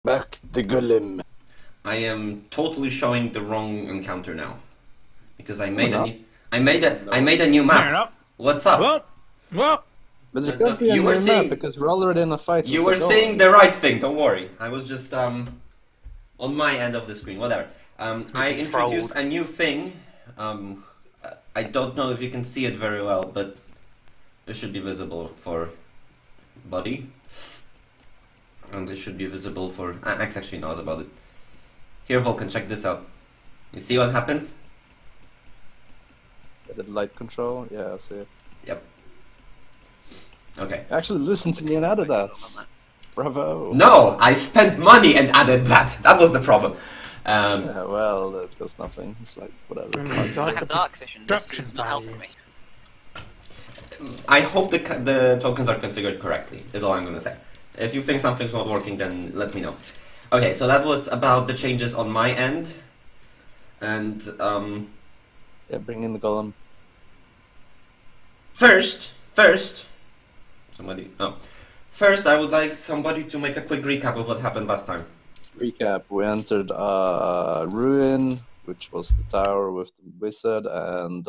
Back the golem. I am totally showing the wrong encounter now because I made You're a not. new. I made a new No, you're map. not. What's up? Well, But there No, can't be a you were new saying map because we're already in a fight you with were the saying golem. the right thing. Don't worry. I was just on my end of the screen. Whatever. I introduced a new thing. I don't know if you can see it very well, but it should be visible for body, and it should be visible for. Axe actually knows about it. Here, Vulcan, check this out. You see what happens? The light control, yeah, I see it. Yep. Okay. Actually, listen to me and added that. Bravo. No, I spent money and added that. That was the problem. Yeah, well, that does nothing. It's like, whatever. God, I have dark vision. This is not helping me. I hope the tokens are configured correctly, is all I'm going to say. If you think something's not working, then let me know. Okay, so that was about the changes on my end. And Yeah, bring in the golem. first, I would like somebody to make a quick recap of what happened last time. Recap, we entered Ruin, which was the tower with the wizard, and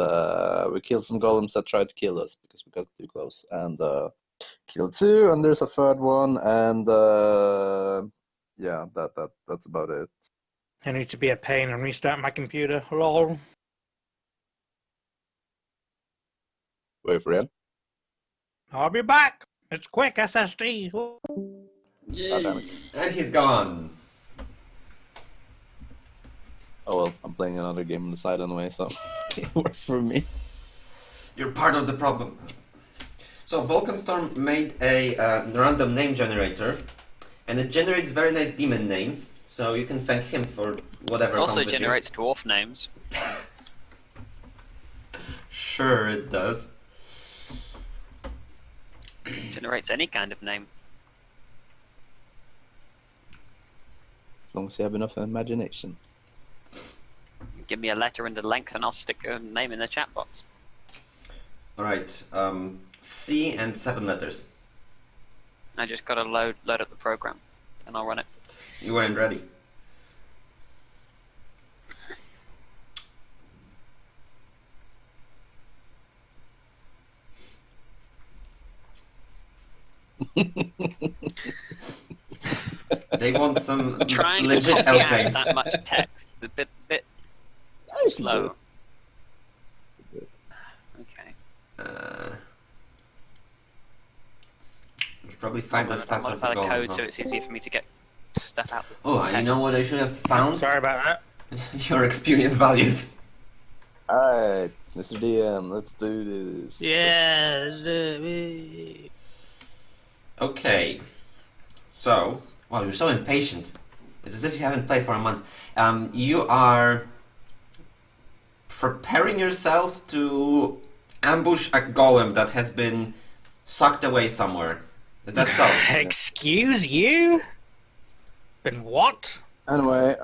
we killed some golems that tried to kill us because we got too close. And killed two, and there's a third one, and yeah, that's about it. I need to be a pain and restart my computer. Lol. Wait for it. I'll be back. It's quick SSD. God damn it. And he's gone. Oh well, I'm playing another game on the side anyway, so it works for me. You're part of the problem. So Volcanstorm made a random name generator, and it generates very nice demon names. So you can thank him for whatever. It also comes with generates dwarf names. Sure, it does. Generates any kind of name. As long as you have enough imagination. Give me a letter and a length, and I'll stick a name in the chat box. All right, C and 7 letters. I just gotta load up the program, and I'll run it. You weren't ready. They want some Trying to legit copy elf out names. that much text. It's a bit slow. Okay. You should probably find the I'll stats of the modify the golem. code Huh? so it's easier for me to get stuff out. Oh, you know what I should have found? Sorry about that. Your experience values. Alright, Mr. DM, let's do this. Yes. Okay. So, wow, you're so impatient. It's as if you haven't played for a month. You are preparing yourselves to ambush a golem that has been sucked away somewhere. Is that so? Excuse you? Been what? Anyway,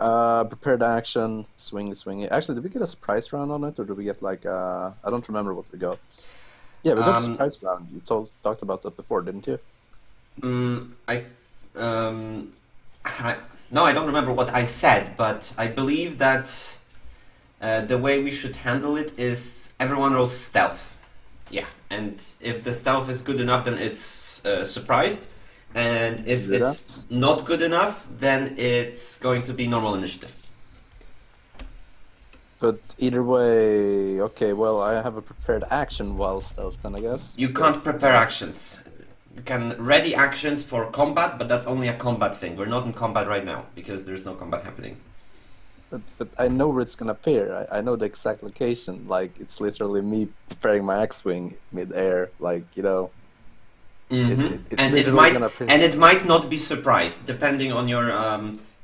prepared action, swingy. Actually, did we get a surprise round on it, or did we get like I don't remember what we got. Yeah, we got a surprise round. You talked about that before, didn't you? No, I don't remember what I said, but I believe that the way we should handle it is everyone rolls stealth. Yeah, and if the stealth is good enough, then it's surprised, and if Do it's not good enough, then it's going to be normal initiative. But either way, okay, well, I have a prepared action while stealth, then I guess. You can't prepare actions. You can ready actions for combat, but that's only a combat thing. We're not in combat right now, because there's no combat happening. But I know where it's gonna appear. I know the exact location. Like, it's literally me preparing my X-Wing mid-air, like, you know. Mm-hmm. It's And literally gonna appear. it might not be surprised, depending on your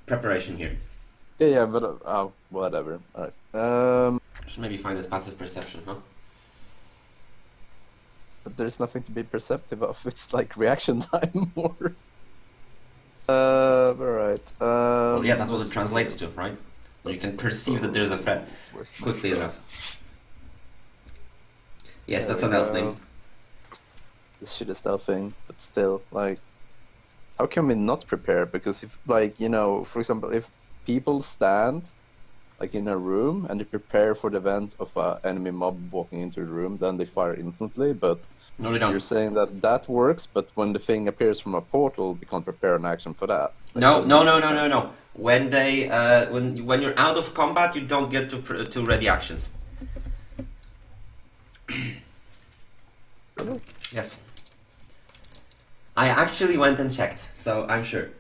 preparation here. Yeah, but, whatever. Alright. Should maybe find this passive perception, huh? But there's nothing to be perceptive of. It's like reaction time more. Alright. Well, yeah, that's what it translates to, right? You can perceive that there's a threat quickly enough. Yes, that's an elf name. This shit is stealthing, but still, like, How can we not prepare? Because if, like, you know, for example, if people stand like in a room and they prepare for the event of an enemy mob walking into the room, then they fire instantly. But No, they don't. you're saying that that works, but when the thing appears from a portal, we can't prepare an action for that. Like, No, that no, doesn't no, make no, no, sense. no. When they when you're out of combat, you don't get to ready actions. Really? Yes. I actually went and checked, so I'm sure.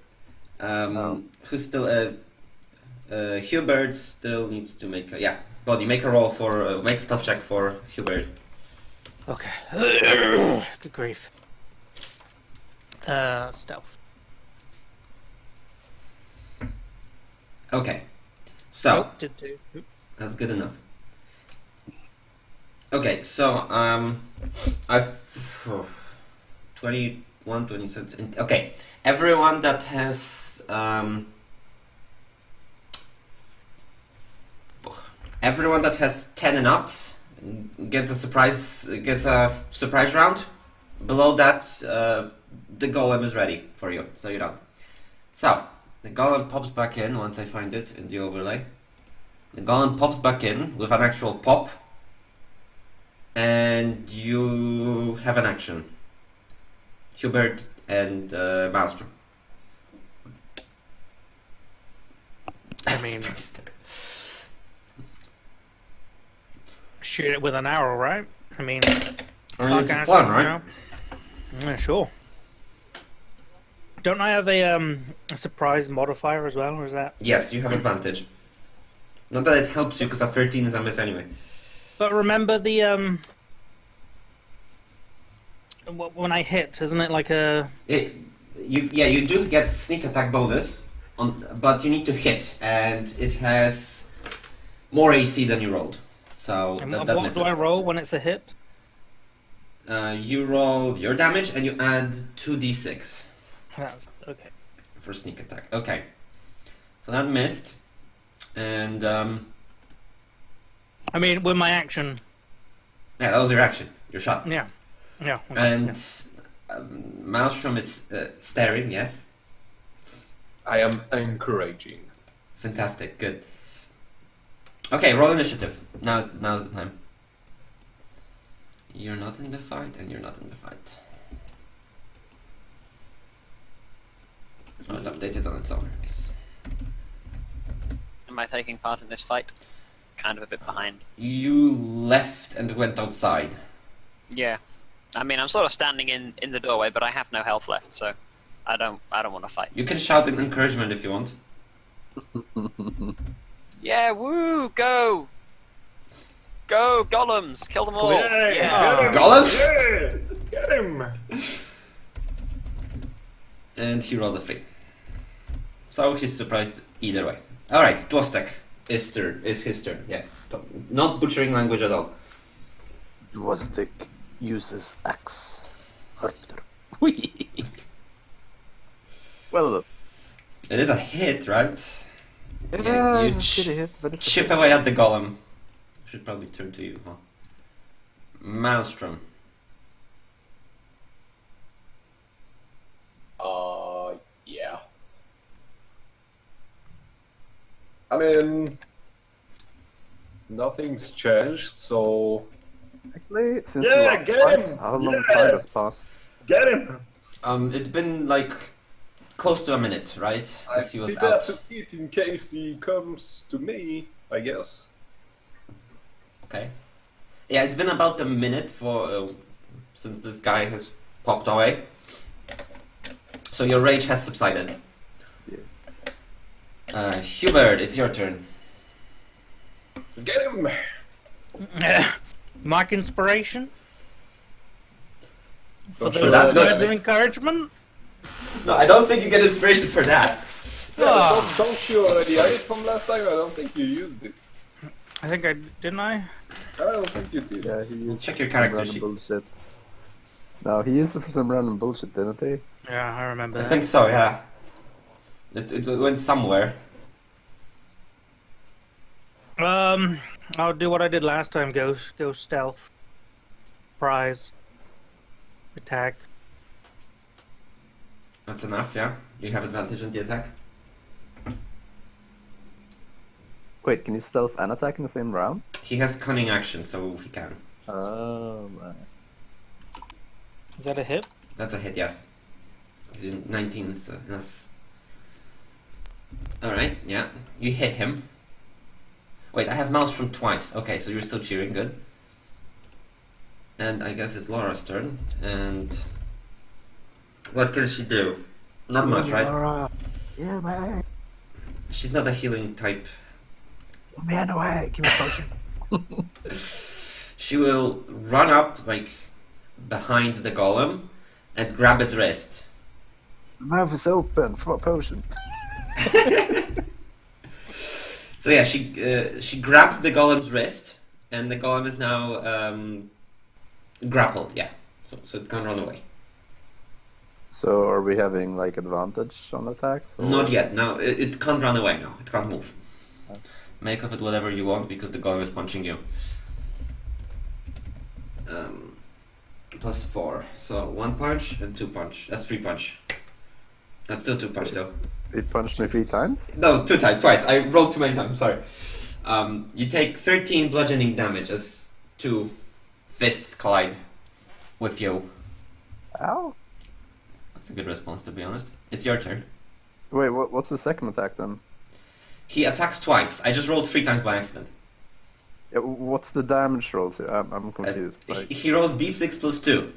Who's still Hubert still needs to make a body make a roll for make a stealth check for Hubert. Okay. Good grief. Stealth. Okay, so Nope, did do. Oop. that's good enough. Okay, so I've 21, 27. Okay, everyone that has everyone that has 10 and up gets a surprise round. Below that, the golem is ready for you, so you don't. So the golem pops back in once I find it in the overlay. The golem pops back in with an actual pop, and you have an action. Hubert and Maelstrom. I mean, shoot it with an arrow, right? I mean, it's a fuck, plan, you right? know? Yeah, sure. Don't I have a surprise modifier as well, or is that? Yes, you have advantage. Not that it helps you, because a 13 is a miss anyway. But remember the when I hit, isn't it like a? You do get sneak attack bonus, but you need to hit, and it has more AC than you rolled. So And that what misses. do I roll when it's a hit? You roll your damage, and you add 2d6 That's okay. for sneak attack. Okay, so that missed, and I mean, with my action. yeah, that was your action. Your shot. Yeah. Yeah. Okay, And yeah. Maelstrom is staring. Yes. I am encouraging. Fantastic, good. Okay, roll initiative. Now's the time. You're not in the fight, and you're not in the fight. Oh, it updated on its own. Yes. Am I taking part in this fight? Kind of a bit behind. You left and went outside. Yeah. I mean, I'm sort of standing in the doorway, but I have no health left, so I don't want to fight. You can shout an encouragement if you want. Yeah, woo, go! Go, golems, kill them all! Yeah. Golems? Yeah, get him! And he rolled a 3. So he's surprised either way. Alright, Dwostek is his turn, yes. Not butchering language at all. Dwostek uses axe. Well, It is a hit, right? yeah, you it's pretty hit, but it's chip away at the golem. Should probably turn to you, huh? Maelstrom. Yeah. I mean, nothing's changed, so Actually, since Yeah, the last get fight, him! how long Yeah! time has passed? get him! It's been like close to a minute, right? I As he was prepare out. to eat in case he comes to me, I guess. Okay. Yeah, it's been about a minute for since this guy has popped away. So your rage has subsided. Hubert, it's your turn. Get him! Mark inspiration for Don't those for that, words no. of encouragement. No, I don't think you get inspiration for that. Ah. Don't you already have it from last time? I don't think you used it. I think I didn't. I. I don't think you did. Yeah, he used Check your some character random sheet. bullshit. No, he used it for some random bullshit, didn't he? Yeah, I remember I that. think so, yeah. It went somewhere. I'll do what I did last time. Go stealth. Prize. Attack. That's enough, yeah? You have advantage on the attack. Wait, can you stealth and attack in the same round? He has cunning action, so he can. Oh, right. Is that a hit? That's a hit, yes. 19 is enough. Alright, yeah. You hit him. Wait, I have Maelstrom twice. Okay, so you're still cheering, good. And I guess it's Laura's turn. And what can she do? Not much, right? Laura. Yeah, man. She's not a healing type. Man, away. Give me a potion. She will run up, like, behind the golem and grab its wrist. The mouth is open for a potion. So yeah, she grabs the golem's wrist, and the golem is now grappled. Yeah, so it can't run away. So are we having like advantage on attacks? Or... Not yet. No, it can't run away now. It can't move. Okay. Make of it whatever you want because the golem is punching you. +4. So 1 punch and 2 punch. That's 3 punch. That's still 2 punch though. It punched me 3 times? No, 2 times, twice. I rolled too many times, I'm sorry. You take 13 bludgeoning damage as 2 fists collide with you. Ow. That's a good response, to be honest. It's your turn. Wait, what's the second attack then? He attacks twice. I just rolled 3 times by accident. Yeah, what's the damage rolls here? I'm confused. Like... He rolls d6 plus 2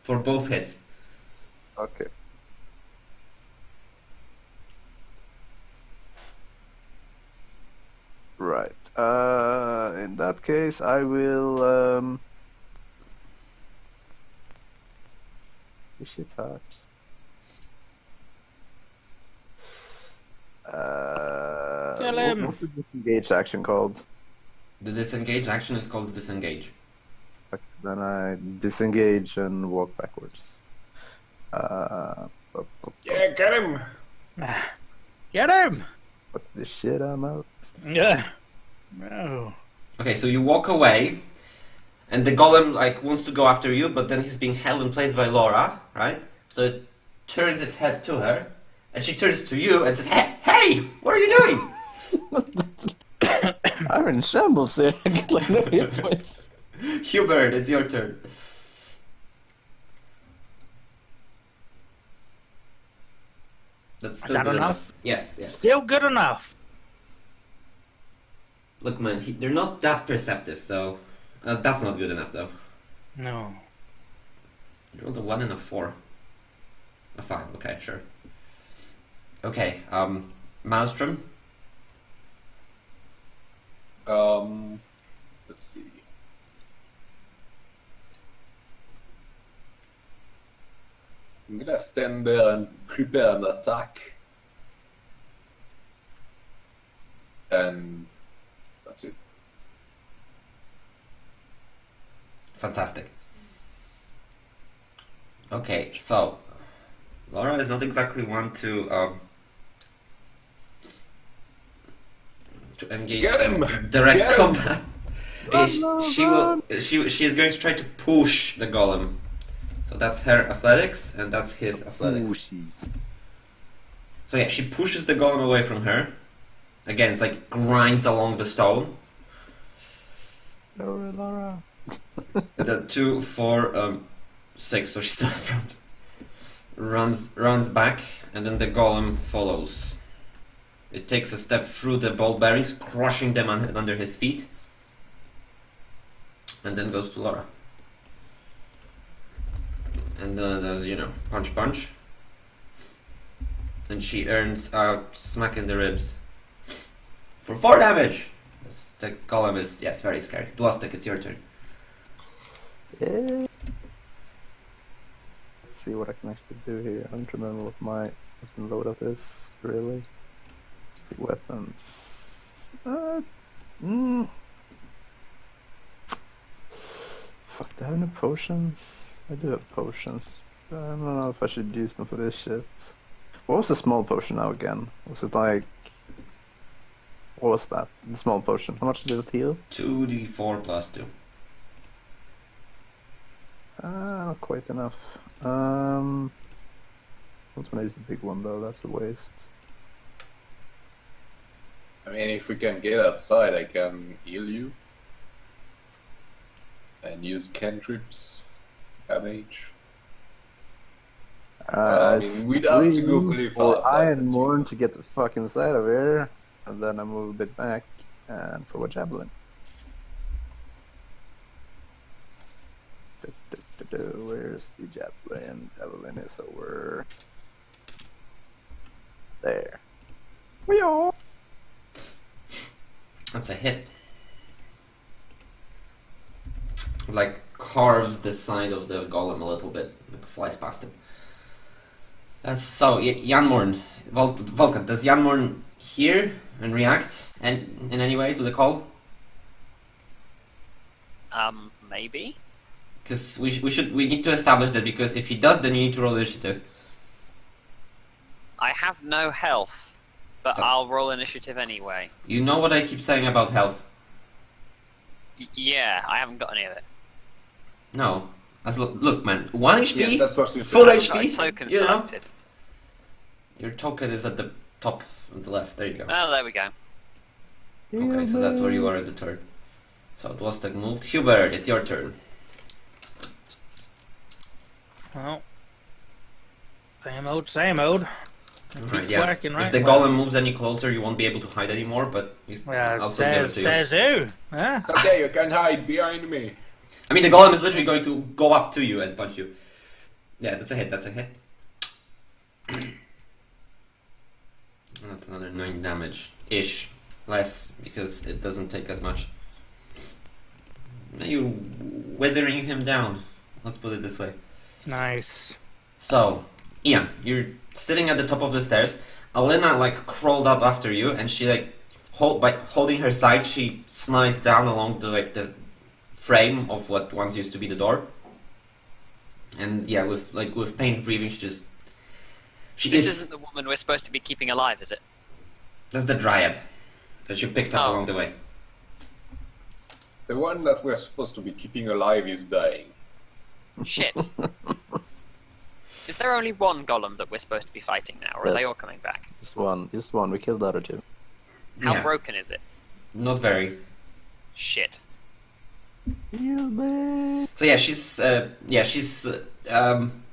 for both hits. Okay. Right. In that case, I will. She attacks. Kill him. What's the disengage action called? The disengage action is called disengage. Okay, then I disengage and walk backwards. Yeah, get him! Get him! Fuck this shit, I'm out. Yeah. No. Okay, so you walk away, and the golem like wants to go after you, but then he's being held in place by Laura, right? So it turns its head to her, and she turns to you and says, Hey, what are you doing? I'm in shambles here. I get like no hit points. Hubert, it's your turn. That's still that good enough? Yes, yes. Still good enough. Look, man, they're not that perceptive, so that's not good enough, though. No. You rolled a 1 and a 4. A 5, okay, sure. Okay, Maelstrom. Let's see. I'm gonna stand there and prepare an attack. And that's it. Fantastic. Okay, so Laura is not exactly one to engage Get him! in direct Get him! combat. She is going to try to push the golem. So that's her athletics and that's his athletics. So yeah, she pushes the golem away from her. Again, it's like grinds along the stone. Laura. The 2, 4, 6, so she's still in front. Runs back, and then the golem follows. It takes a step through the ball bearings, crushing them under his feet, and then goes to Laura. And does, punch punch. And she earns a smack in the ribs for 4 damage. The golem is, yes, very scary. Dwastek, it's your turn. Yeah. Let's see what I can actually do here. I don't remember what my weapon loadout is, really. Weapons. Fuck, do I have no potions? I do have potions. I don't know if I should use them for this shit. What was the small potion now again? Was it like... What was that? The small potion. How much did it heal? 2d4 plus 2. Not quite enough. That's when I use the big one though, that's a waste. I mean, if we can get outside, I can heal you. And use cantrips, damage. I mean, we'd have to go pretty far. For Iron Morn to get the fuck inside of here, and then I move a bit back, and for what javelin? Where's the javelin? Javelin is over there. Wee-yaw. That's a hit. Like carves the side of the golem a little bit, like flies past him. So, Janmorn, Vulcan, does Janmorn hear and react in any way to the call? Maybe. Because we need to establish that, because if he does, then you need to roll initiative. I have no health, but I'll roll initiative anyway. You know what I keep saying about health? Yeah, I haven't got any of it. No. Look, man, 1 HP, Yes, that's what full Got a HP, token you know? selected. Your token is at the top on the left, there you go. Oh, there we go. Okay, so that's where you are at the turn. So it was moved. Hubert, it's your turn. Well, same old, same old. It Right, keeps yeah. working, right? If the golem moves any closer, you won't be able to hide anymore, but Well, I'll still give it to you. says who? Huh? It's okay, you can hide behind me. I mean, the golem is literally going to go up to you and punch you. Yeah, that's a hit, that's a hit. That's another 9 damage-ish. Less, because it doesn't take as much. Now you're withering him down. Let's put it this way. Nice. So, Ian, you're sitting at the top of the stairs. Alina, like, crawled up after you, and she, like, by holding her side, she slides down along the frame of what once used to be the door. And yeah, with pain breathing, This isn't the woman we're supposed to be keeping alive, is it? That's the dryad that you picked up along the way. The one that we're supposed to be keeping alive is dying. Shit. Is there only one golem that we're supposed to be fighting now, or are Yes. they all coming back? Just one. We killed the other two. How Yeah. broken is it? Not very. Shit. So yeah, she's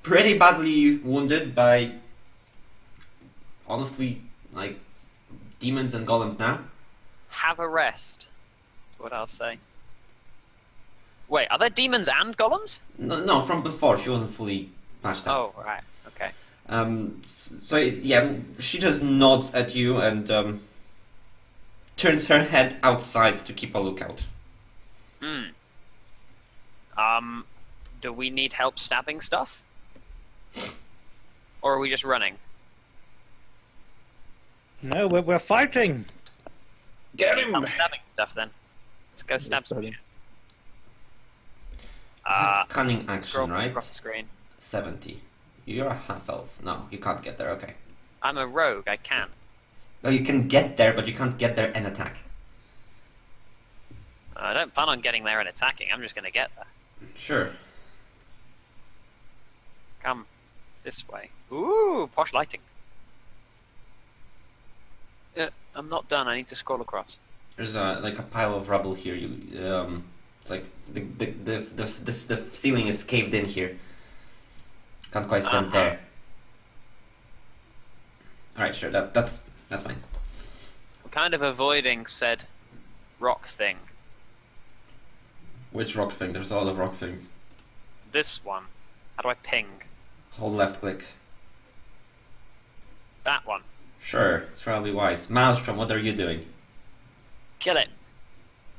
pretty badly wounded by, honestly, like, demons and golems now. Have a rest. What I'll say. Wait, are there demons and golems? No, from before she wasn't fully patched up. Oh, right. Okay. So yeah, she just nods at you and turns her head outside to keep a lookout. Do we need help stabbing stuff? Or are we just running? No, we're fighting. Get him! I'm stabbing stuff then. Let's go stab some starting. shit. Cunning Scroll action, right? across the screen. 70. You're a half elf. No, you can't get there. Okay. I'm a rogue, I can. No, you can get there, but you can't get there and attack. I don't plan on getting there and attacking, I'm just gonna get there. Sure. Come this way. Ooh, posh lighting. I'm not done, I need to scroll across. There's like a pile of rubble here. It's like the ceiling is caved in here. Can't quite stand there. All right, sure. That's fine. I'm kind of avoiding said rock thing. Which rock thing? There's a lot of rock things. This one. How do I ping? Hold left click. That one. Sure, it's probably wise. Maelstrom, what are you doing? Kill it.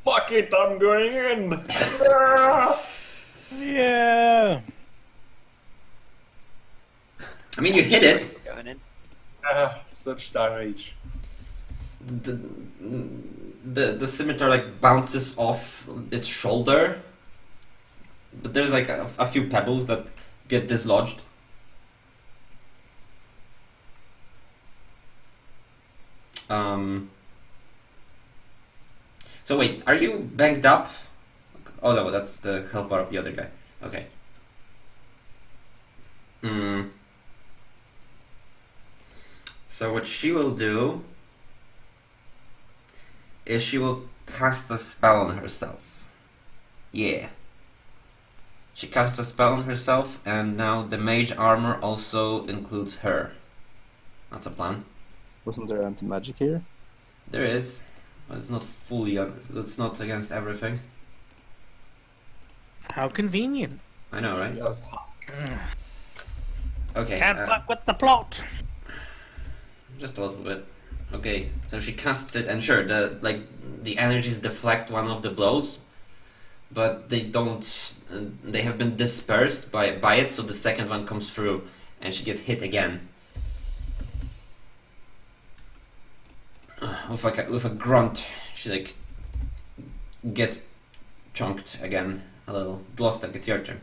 Fuck it, I'm going in! Yeah. I mean, you hit it. Going in. Such damage. The scimitar like bounces off its shoulder, but there's like a few pebbles that get dislodged. So wait, are you banged up? Oh no, that's the health bar of the other guy. Okay. So what she will do is she will cast a spell on herself. Yeah. She casts a spell on herself, and now the mage armor also includes her. That's a plan. Wasn't there anti-magic here? There is, but it's not fully. It's not against everything. How convenient. I know, right? Yes. Okay. Can't fuck with the plot. Just a little bit. Okay, so she casts it, and sure, the energies deflect one of the blows, but they don't. They have been dispersed by it, so the second one comes through, and she gets hit again. With a grunt, she like gets chunked again a little. Glostek, it's your turn.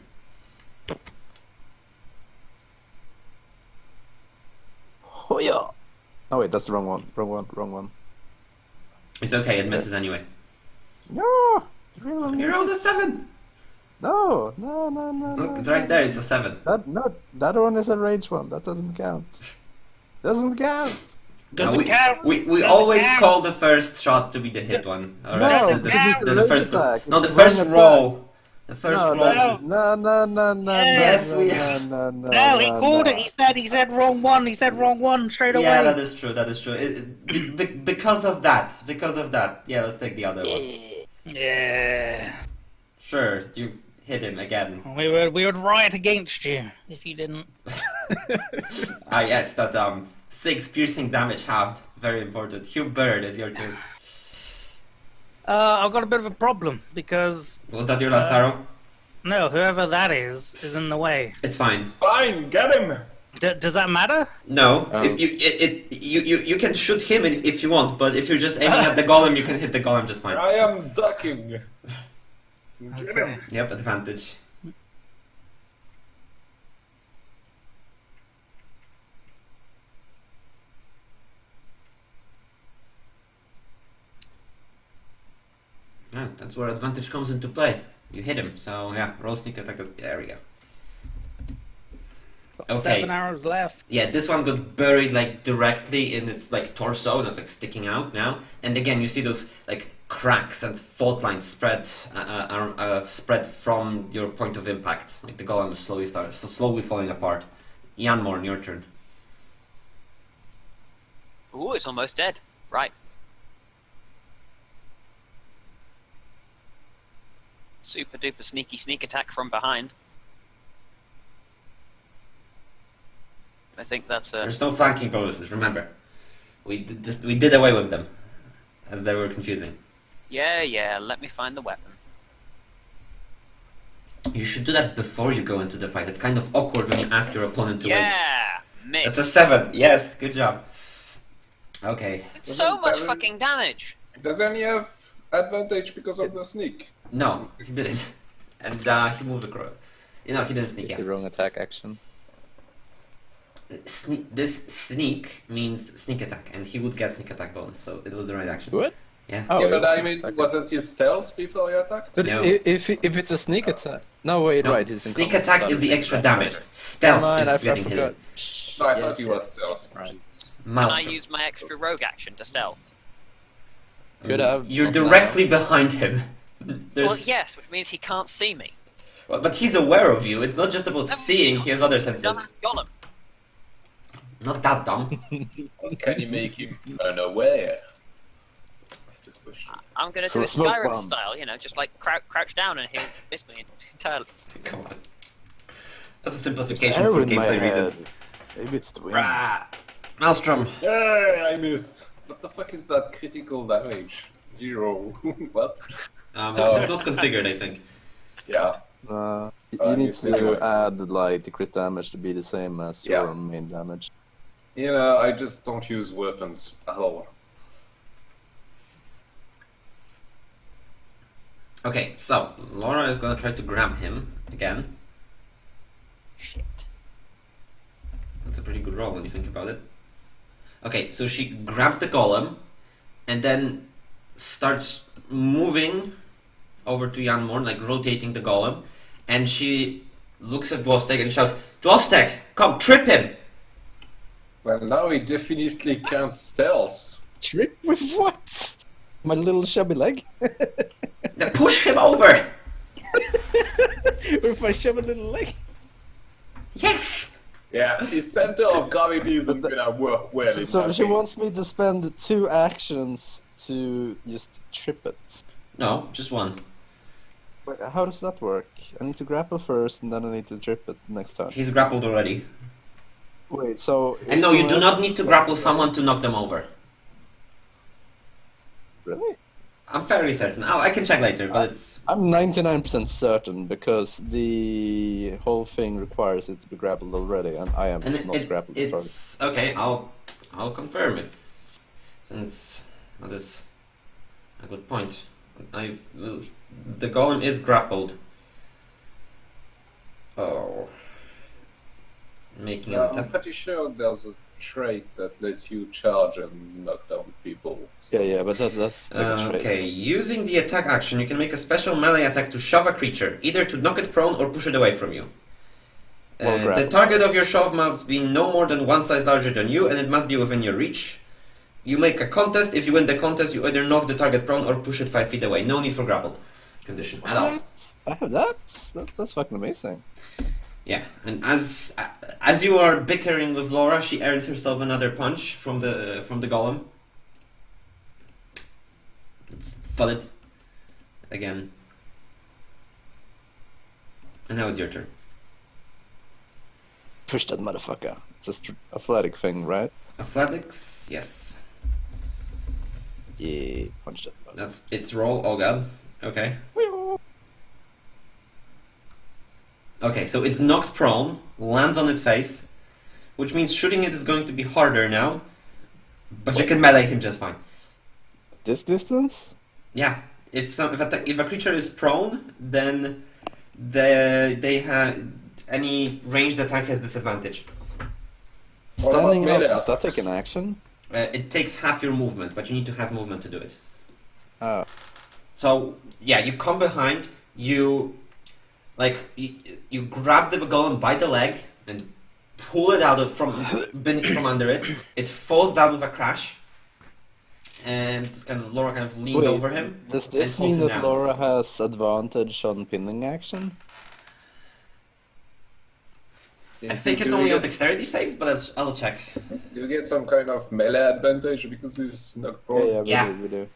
Oh yeah. Oh wait, that's the wrong one. Wrong one. It's okay, it misses anyway. No. You rolled a 7. No. Look, it's right there. It's a 7. That one is a rage one. That doesn't count. Doesn't count. Doesn't count. We Doesn't always count. call the first shot to be the hit one. Alright, No, the first attack. no, the It's first range roll. The first No, roll. no. Yes, no. No, he called it. He said wrong one. He said wrong one straight away. Yeah, that is true. That is true. Because of that. Yeah, let's take the other one. Yeah. Sure, you hit him again. We would riot against you if you didn't. Ah, yes, that 6 piercing damage halved. Very important. Hugh Bird, it's your turn. I've got a bit of a problem because Was that your last arrow? no, whoever that is in the way. It's fine. Fine, get him! Does that matter? No, Oh. if you can shoot him if you want, but if you're just aiming at the golem, you can hit the golem just fine. I am ducking. Get Okay. him. Yep, advantage. Yeah, that's where advantage comes into play. You hit him, so yeah, roll sneak attack. There we go. Okay. 7 arrows left. Yeah, this one got buried like directly in its like torso, and it's like sticking out now. And again, you see those like cracks and fault lines spread from your point of impact. Like the golem is slowly falling apart. Yanmorn, your turn. Ooh, it's almost dead. Right. Super duper sneaky sneak attack from behind. I think that's a... There's no flanking bonuses. Remember, we did away with them as they were confusing. Yeah, let me find the weapon. You should do that before you go into the fight. It's kind of awkward when you ask your opponent to wait. Yeah! Miss. That's a 7. Yes, good job. Okay. It's so much Doesn't- fucking damage! Does any have advantage because of the sneak? No, he didn't. And he moved across. You know, he didn't sneak The in. wrong attack action. This sneak means sneak attack, and he would get sneak attack bonus, so it was the right action. What? Yeah. Oh, Yeah, it but was I an mean, attack. wasn't his stealth before he attacked? But No. if it's a sneak attack, no wait, No, right? He's in sneak combat. attack is the extra damage. Stealth Never mind, is I getting forgot. hit. No, I Yes, thought he was yes. stealth. Right. Can I Maelstrom. use my extra rogue action to stealth? Could have. You're not directly behind him. There's, Well, yes, which means he can't see me. Well, but he's aware of you. It's not just about seeing. He has other senses. Dumbass golem. Not that dumb. Can you make him unaware? That's the question. I'm gonna do a Smoke Skyrim bomb. style, you know, just like crouch down and he'll miss me entirely. Come on. That's a There's simplification arrow for in my gameplay head. reasons. Maybe it's the wind. Rah. Maelstrom. Yay, I missed. What the fuck is that critical damage? 0. What? It's not configured, I think. Yeah. You need you see. to add like the crit damage to be the same as Yeah. your main damage. You know, I just don't use weapons at all. Okay, so Laura is gonna try to grab him again. Shit. That's a pretty good roll when you think about it. Okay, so she grabs the golem and then starts moving over to Yanmorn, like rotating the golem, and she looks at Dwostek and shouts, "Dwostek, come, trip him!" Well, now he definitely can't stealth. Trip with what? My little chubby leg? Now push him over! With my chubby little leg? Yes! Yeah, his center of gravity isn't gonna work well. in So that she case. wants me to spend 2 actions to just trip it. No, just one. Wait, how does that work? I need to grapple first and then I need to trip it next time. He's grappled already. Wait, so... And no, you do not need to grapple someone to knock them over. Really? I'm fairly certain. Oh, I can check later, but it's... I'm 99% certain because the whole thing requires it to be grappled already, and I am And not grappled to start. it's... Okay, I'll confirm if... Since that is a good point. The golem is grappled. Oh. Making an I'm attempt. pretty sure there's a trait that lets you charge and knock down people. So. Yeah, but that's like a trait. Okay, using the attack action, you can make a special melee attack to shove a creature, either to knock it prone or push it away from you. Well, The grappled. target of your shove must be no more than 1 size larger than you, and it must be within your reach. You make a contest. If you win the contest, you either knock the target prone or push it 5 feet away. No need for grappled condition at all. I have that? That's fucking amazing. Yeah, and as you are bickering with Laura, she airs herself another punch from the golem. It's thudded again. And now it's your turn. Push that motherfucker. It's a athletic thing, right? Athletics, yes. Yeah, punch that motherfucker. That's its roll. Oh god. Okay. Okay, so it's knocked prone, lands on its face, which means shooting it is going to be harder now. But you can melee him just fine. This distance? Yeah, if a creature is prone, then they have any ranged attack has disadvantage. What about Standing up, melee does that attacks? take an action? It takes half your movement, but you need to have movement to do it. Oh. So yeah, you come behind, you grab the golem by the leg and pull it out from under it. It falls down with a crash, and Laura kind of leans Wait, over him. Does and this holds mean him that down. Laura has advantage on pinning action? I think it's Do only you on dexterity saves, but I'll check. Do you get some kind of melee advantage because he's knocked prone? Yeah. We do.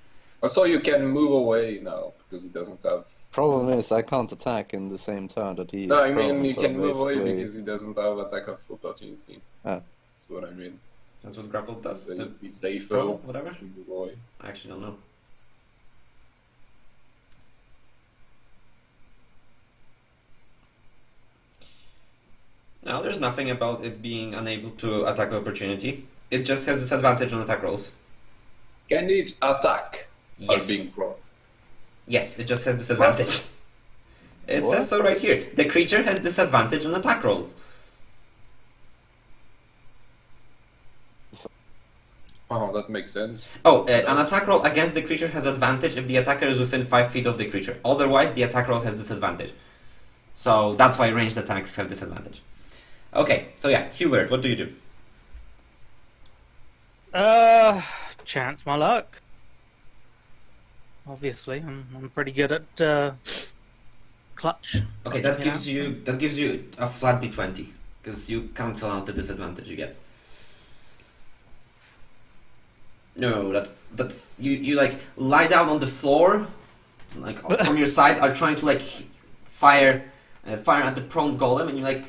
Also, you can move away now because he doesn't have. Problem is, I can't attack in the same turn that he is No, I prone, mean you so can move away basically- because he doesn't have attack of opportunity. Ah. That's what I mean. That's what grapple does. So you'd be safer. Prone, whatever. if you move away. I actually don't know. No, there's nothing about it being unable to attack of opportunity. It just has disadvantage on attack rolls. Can it attack while Yes. being prone? Yes, it just has disadvantage. It What? says so right here. The creature has disadvantage on attack rolls. Oh, that makes sense. Oh, an attack roll against the creature has advantage if the attacker is within 5 feet of the creature. Otherwise, the attack roll has disadvantage. So that's why ranged attacks have disadvantage. Okay, so yeah, Hubert, what do you do? Chance my luck. Obviously, I'm pretty good at clutch. Okay, that gives you a flat d20 because you cancel out the disadvantage you get. No, that you like lie down on the floor, like from your side, are trying to like fire at the prone golem, and you like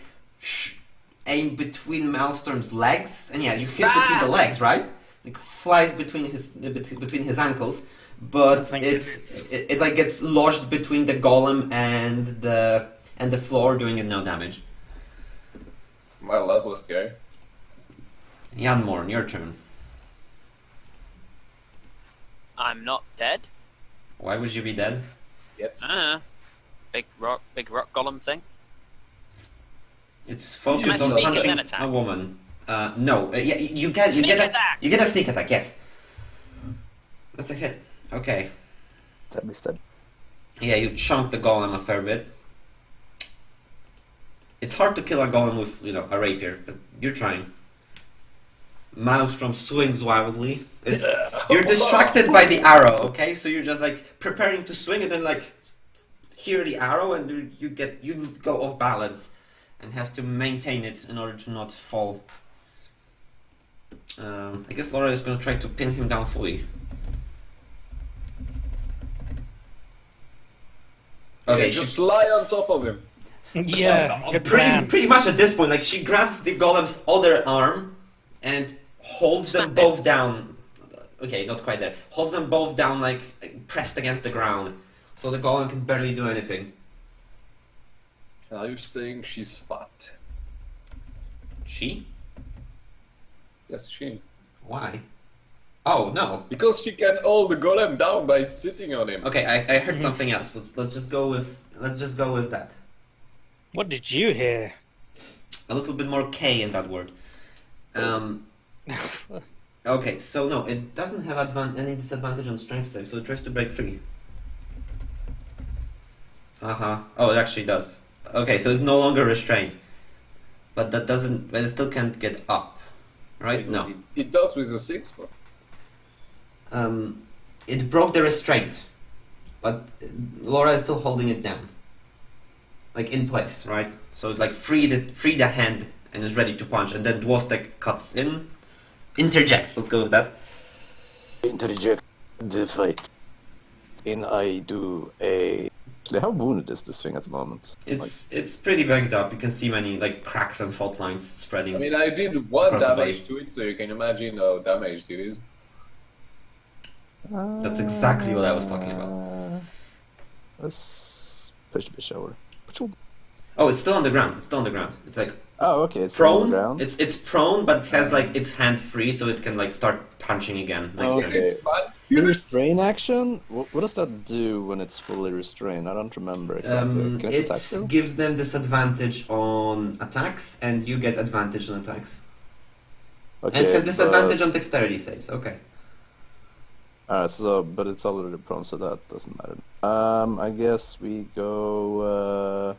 aim between Maelstrom's legs, and yeah, you hit between the legs, right? Like flies between his ankles, but Thank it like gets lodged between the golem and the floor, doing it no damage. Well, that was scary. Jan Morn, your turn. I'm not dead. Why would you be dead? Yep. Big rock golem thing. It's Can I focused on sneak and punching then attack? a woman. No, yeah, you get Sneak a, attack! you get a sneak attack. Yes, that's a hit. Okay, That is dead. yeah, you chunk the golem a fair bit. It's hard to kill a golem with a rapier, but you're trying. Maelstrom swings wildly. You're distracted by the arrow, okay? So you're just like preparing to swing and then like hear the arrow and you go off balance and have to maintain it in order to not fall. I guess Laura is going to try to pin him down fully. Okay, just lie on top of him. Yeah, good pretty, plan. pretty much at this point, like she grabs the golem's other arm and holds them Snap both down. Okay, not quite there. Holds them both down, like pressed against the ground, so the golem can barely do anything. Are you saying she's fat? She? Yes, she. Why? Oh no. Because she can hold the golem down by sitting on him. Okay, I heard something else. Let's just go with that. What did you hear? A little bit more K in that word. Okay, so no, it doesn't have any disadvantage on strength save, so it tries to break free. Oh, it actually does. Okay, so it's no longer restrained, but that doesn't. But it still can't get up, right? No. It does with a 6, but It broke the restraint, but Laura is still holding it down, like in place, right? So it like free the hand and is ready to punch, and then Dwostek cuts in, interjects. Let's go with that. Interject the fight. And I do a. How wounded is this thing at the moment? It's pretty banged up. You can see many like cracks and fault lines spreading. I mean, I did 1 across the damage body. to it, so you can imagine how damaged it is. That's exactly what I was talking about. Let's push the shower. Oh, it's still on the ground. It's like Oh, okay. It's on the prone. ground. It's prone, but it has like its hand free, so it can like start punching again next turn. Okay. The restrain action. What does that do when it's fully restrained? I don't remember exactly. Can it attack It you? gives them disadvantage on attacks, and you get advantage on attacks. Okay, And it has disadvantage on dexterity saves. Okay. Alright, but it's already prone, so that doesn't matter. I guess we go.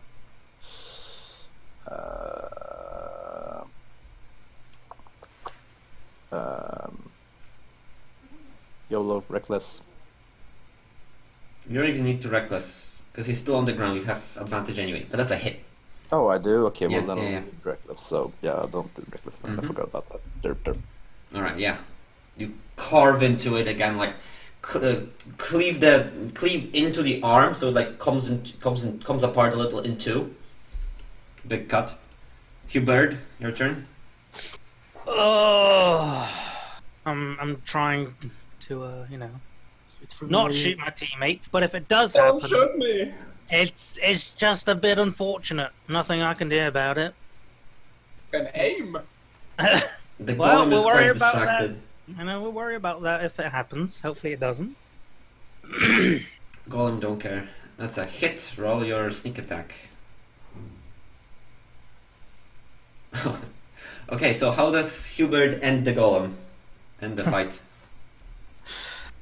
YOLO, reckless. You don't even need to reckless because he's still on the ground. You have advantage anyway, but that's a hit. Oh, I do. Okay, Yeah, well then yeah, I'll do reckless. So yeah, I don't do reckless. I forgot about that. Derp. All right, yeah. You carve into it again, like cleave into the arm, so it like comes apart a little in two. Big cut. Hubert, your turn. Oh, I'm trying to, not shoot my teammates, but if it does Don't happen, shoot me! it's just a bit unfortunate. Nothing I can do about it. Can aim! The Well, golem we'll is worry quite about distracted. We'll worry about that if it happens. Hopefully it doesn't. Golem don't care. That's a hit. Roll your sneak attack. Okay, so how does Hubert end the golem? End the fight?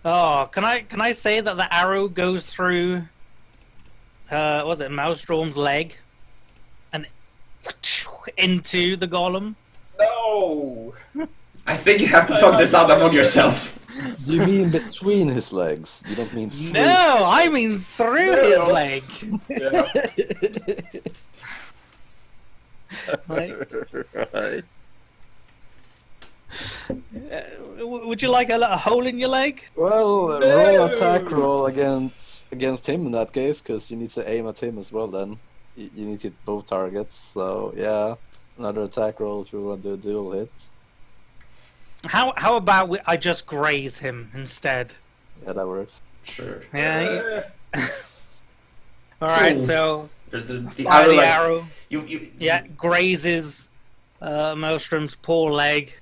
Oh, can I say that the arrow goes through? Was it Maelstrom's leg, and into the golem? No! I think you have to talk this out among yourselves. Do you mean between his legs? You don't mean through? No, I mean through his leg. Yeah. Right. Would you like a hole in your leg? Well, roll attack roll against him in that case, because you need to aim at him as well. Then you need to hit both targets. So yeah, another attack roll if you want to do a dual hit. How about I just graze him instead? Yeah, that works. Sure. Yeah. All right. So There's the fire arrow, the like, arrow. You Yeah, grazes Maelstrom's poor leg.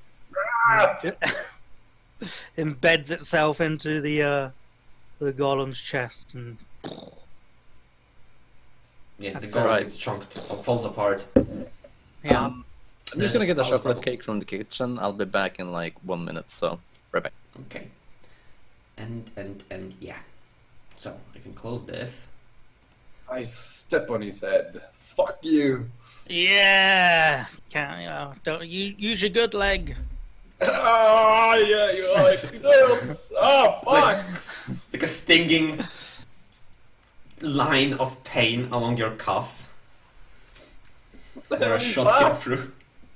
Embeds itself into the golem's chest, and yeah, the That's golem right. gets chunked, falls apart. yeah. I'm just gonna get a There's chocolate cake from the kitchen. I'll be back in like 1 minute, so right back. Okay. And yeah. So I can close this. I step on his head. Fuck you! Yeah, can't don't you use your good leg? Ah, yeah, you're right. It hurts. Oh, fuck! Like a stinging line of pain along your cuff. Where a shot came through.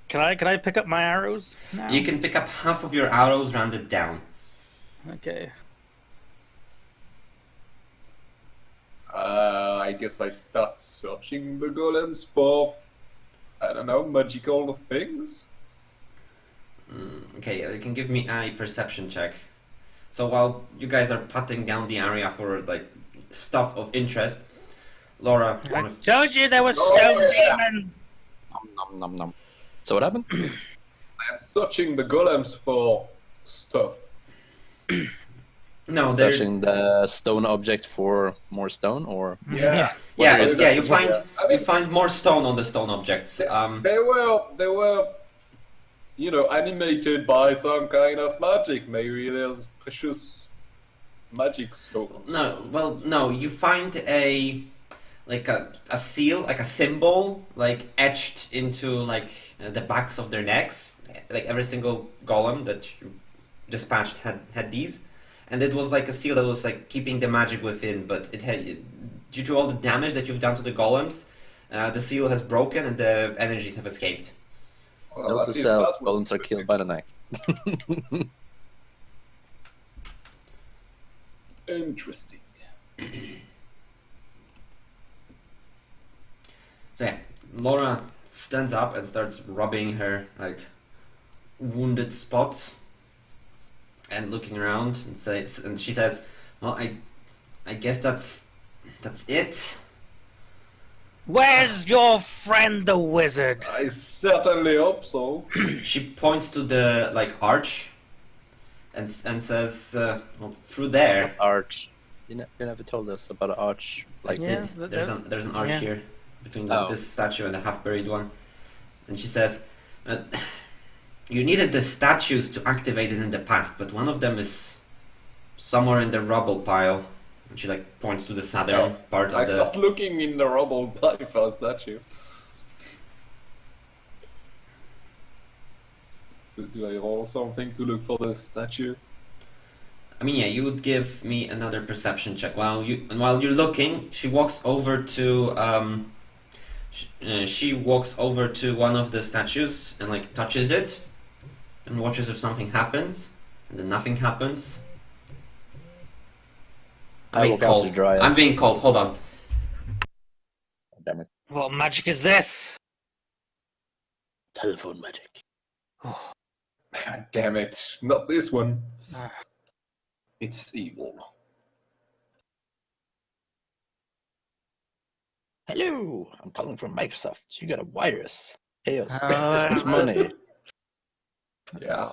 Can I pick up my arrows now? You can pick up half of your arrows rounded down. Okay. I guess I start searching the golems for, I don't know, magical things. Okay, you can give me a perception check. So while you guys are patting down the area for like stuff of interest, Laura. I told you there was stone demon. Nom nom nom. So what happened? I am searching the golems for stuff. No, they're Searching the stone object for more stone, or Yeah. yeah, is yeah. that? You find I mean- you find more stone on the stone objects. They were, you know, animated by some kind of magic. Maybe there's precious magic stone. No. You find a seal, like a symbol, like etched into like the backs of their necks. Like every single golem that you dispatched had these, and it was like a seal that was like keeping the magic within. But it had, due to all the damage that you've done to the golems, the seal has broken and the energies have escaped. Well, note at to least self: that would golems are be killed by the neck. interesting. So yeah, Laura stands up and starts rubbing her like wounded spots and looking around and she says, "Well, I guess that's it." Where's your friend the wizard? I certainly hope so. She points to the like arch and says, "Well, through there." Arch. You never told us about an arch like Yeah, that. There's an arch yeah. here between Oh. this statue and the half-buried one, and she says, "You needed the statues to activate it in the past, but one of them is somewhere in the rubble pile." And she like points to the southern part I of the. start looking in the rubble pile for a statue. Do I roll something to look for the statue? I mean, yeah, you would give me another perception check. While you're looking, she walks over to she walks over to one of the statues and like touches it, and watches if something happens, and then nothing happens. I walk out to dry I'm it. being called. Hold on. Damn it. What magic is this? Telephone magic. God damn it, not this one. Ah. It's evil. Hello, I'm calling from Microsoft. You got a virus. Hey, us. Oh, This is money. Yeah.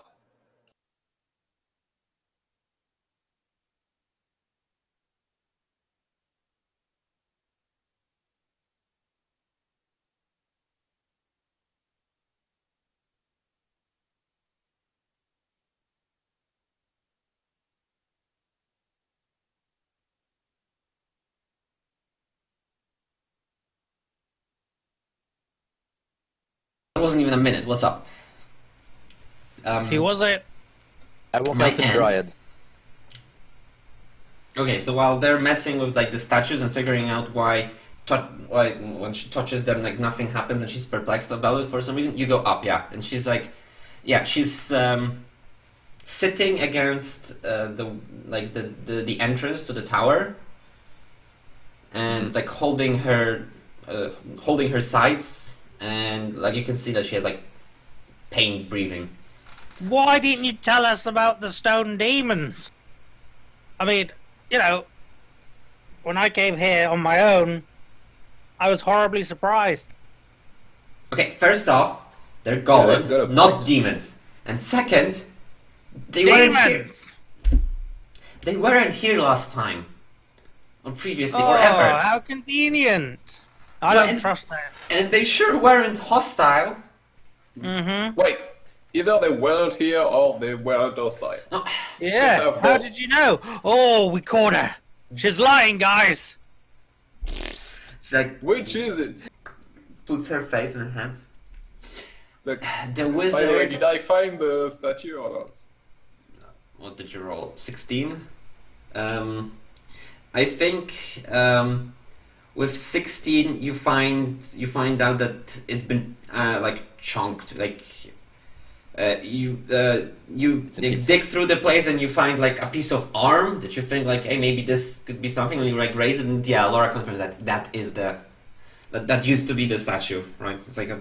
It wasn't even a minute. What's up? Who was it? I walk My out to aunt. dry it. Okay, so while they're messing with like the statues and figuring out why when she touches them like nothing happens and she's perplexed about it for some reason, you go up, yeah, and she's like, yeah, she's sitting against the entrance to the tower and like holding her sides, and like you can see that she has like pain breathing. Why didn't you tell us about the stone demons? I mean, you know, when I came here on my own, I was horribly surprised. Okay, first off, they're Yeah, that's golems, got a not point. demons. And second, they weren't here. Demons! They weren't here last time, or previously, Oh, or ever. how convenient. I Well, don't and- trust that. And they sure weren't hostile. Mm-hmm. Wait, either they weren't here or they weren't hostile. No, Yeah, Yes, how of did you know? Oh, we caught her. She's lying, guys. she like Which is it? puts her face in her hands. Look, The by the way, wizard. did I find the statue or not? What did you roll? 16. I think with 16 you find out that it's been like chunked, like you like, dig through the place and you find like a piece of arm that you think like, hey, maybe this could be something, and you like raise it, and yeah, Laura confirms that is that used to be the statue, right? It's like a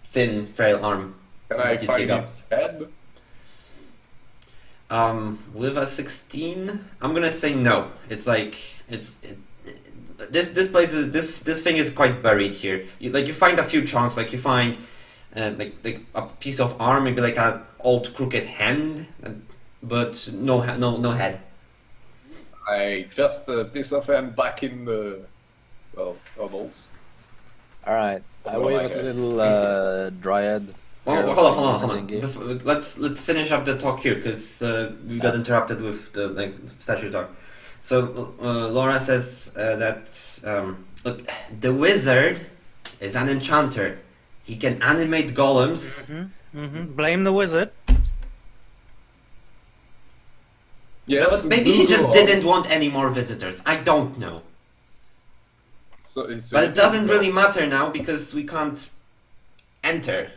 thin, frail arm. Can I that you find dig up. its head? With a 16, I'm gonna say no. It's like this place is this thing is quite buried here. You find a few chunks, like you find like a piece of arm, maybe like an old crooked hand, but no head. I just a piece of hand back in the vault. Alright, I Oh wave my at the God. little dryad. Well, Here, hold on. thingy. Let's finish up the talk here, because we got interrupted with the like statue talk. So Laura says that look, the wizard is an enchanter. He can animate golems. Blame the wizard. Yes, But maybe he just Google. didn't want any more visitors. I don't know. So But it doesn't really matter now, because we can't enter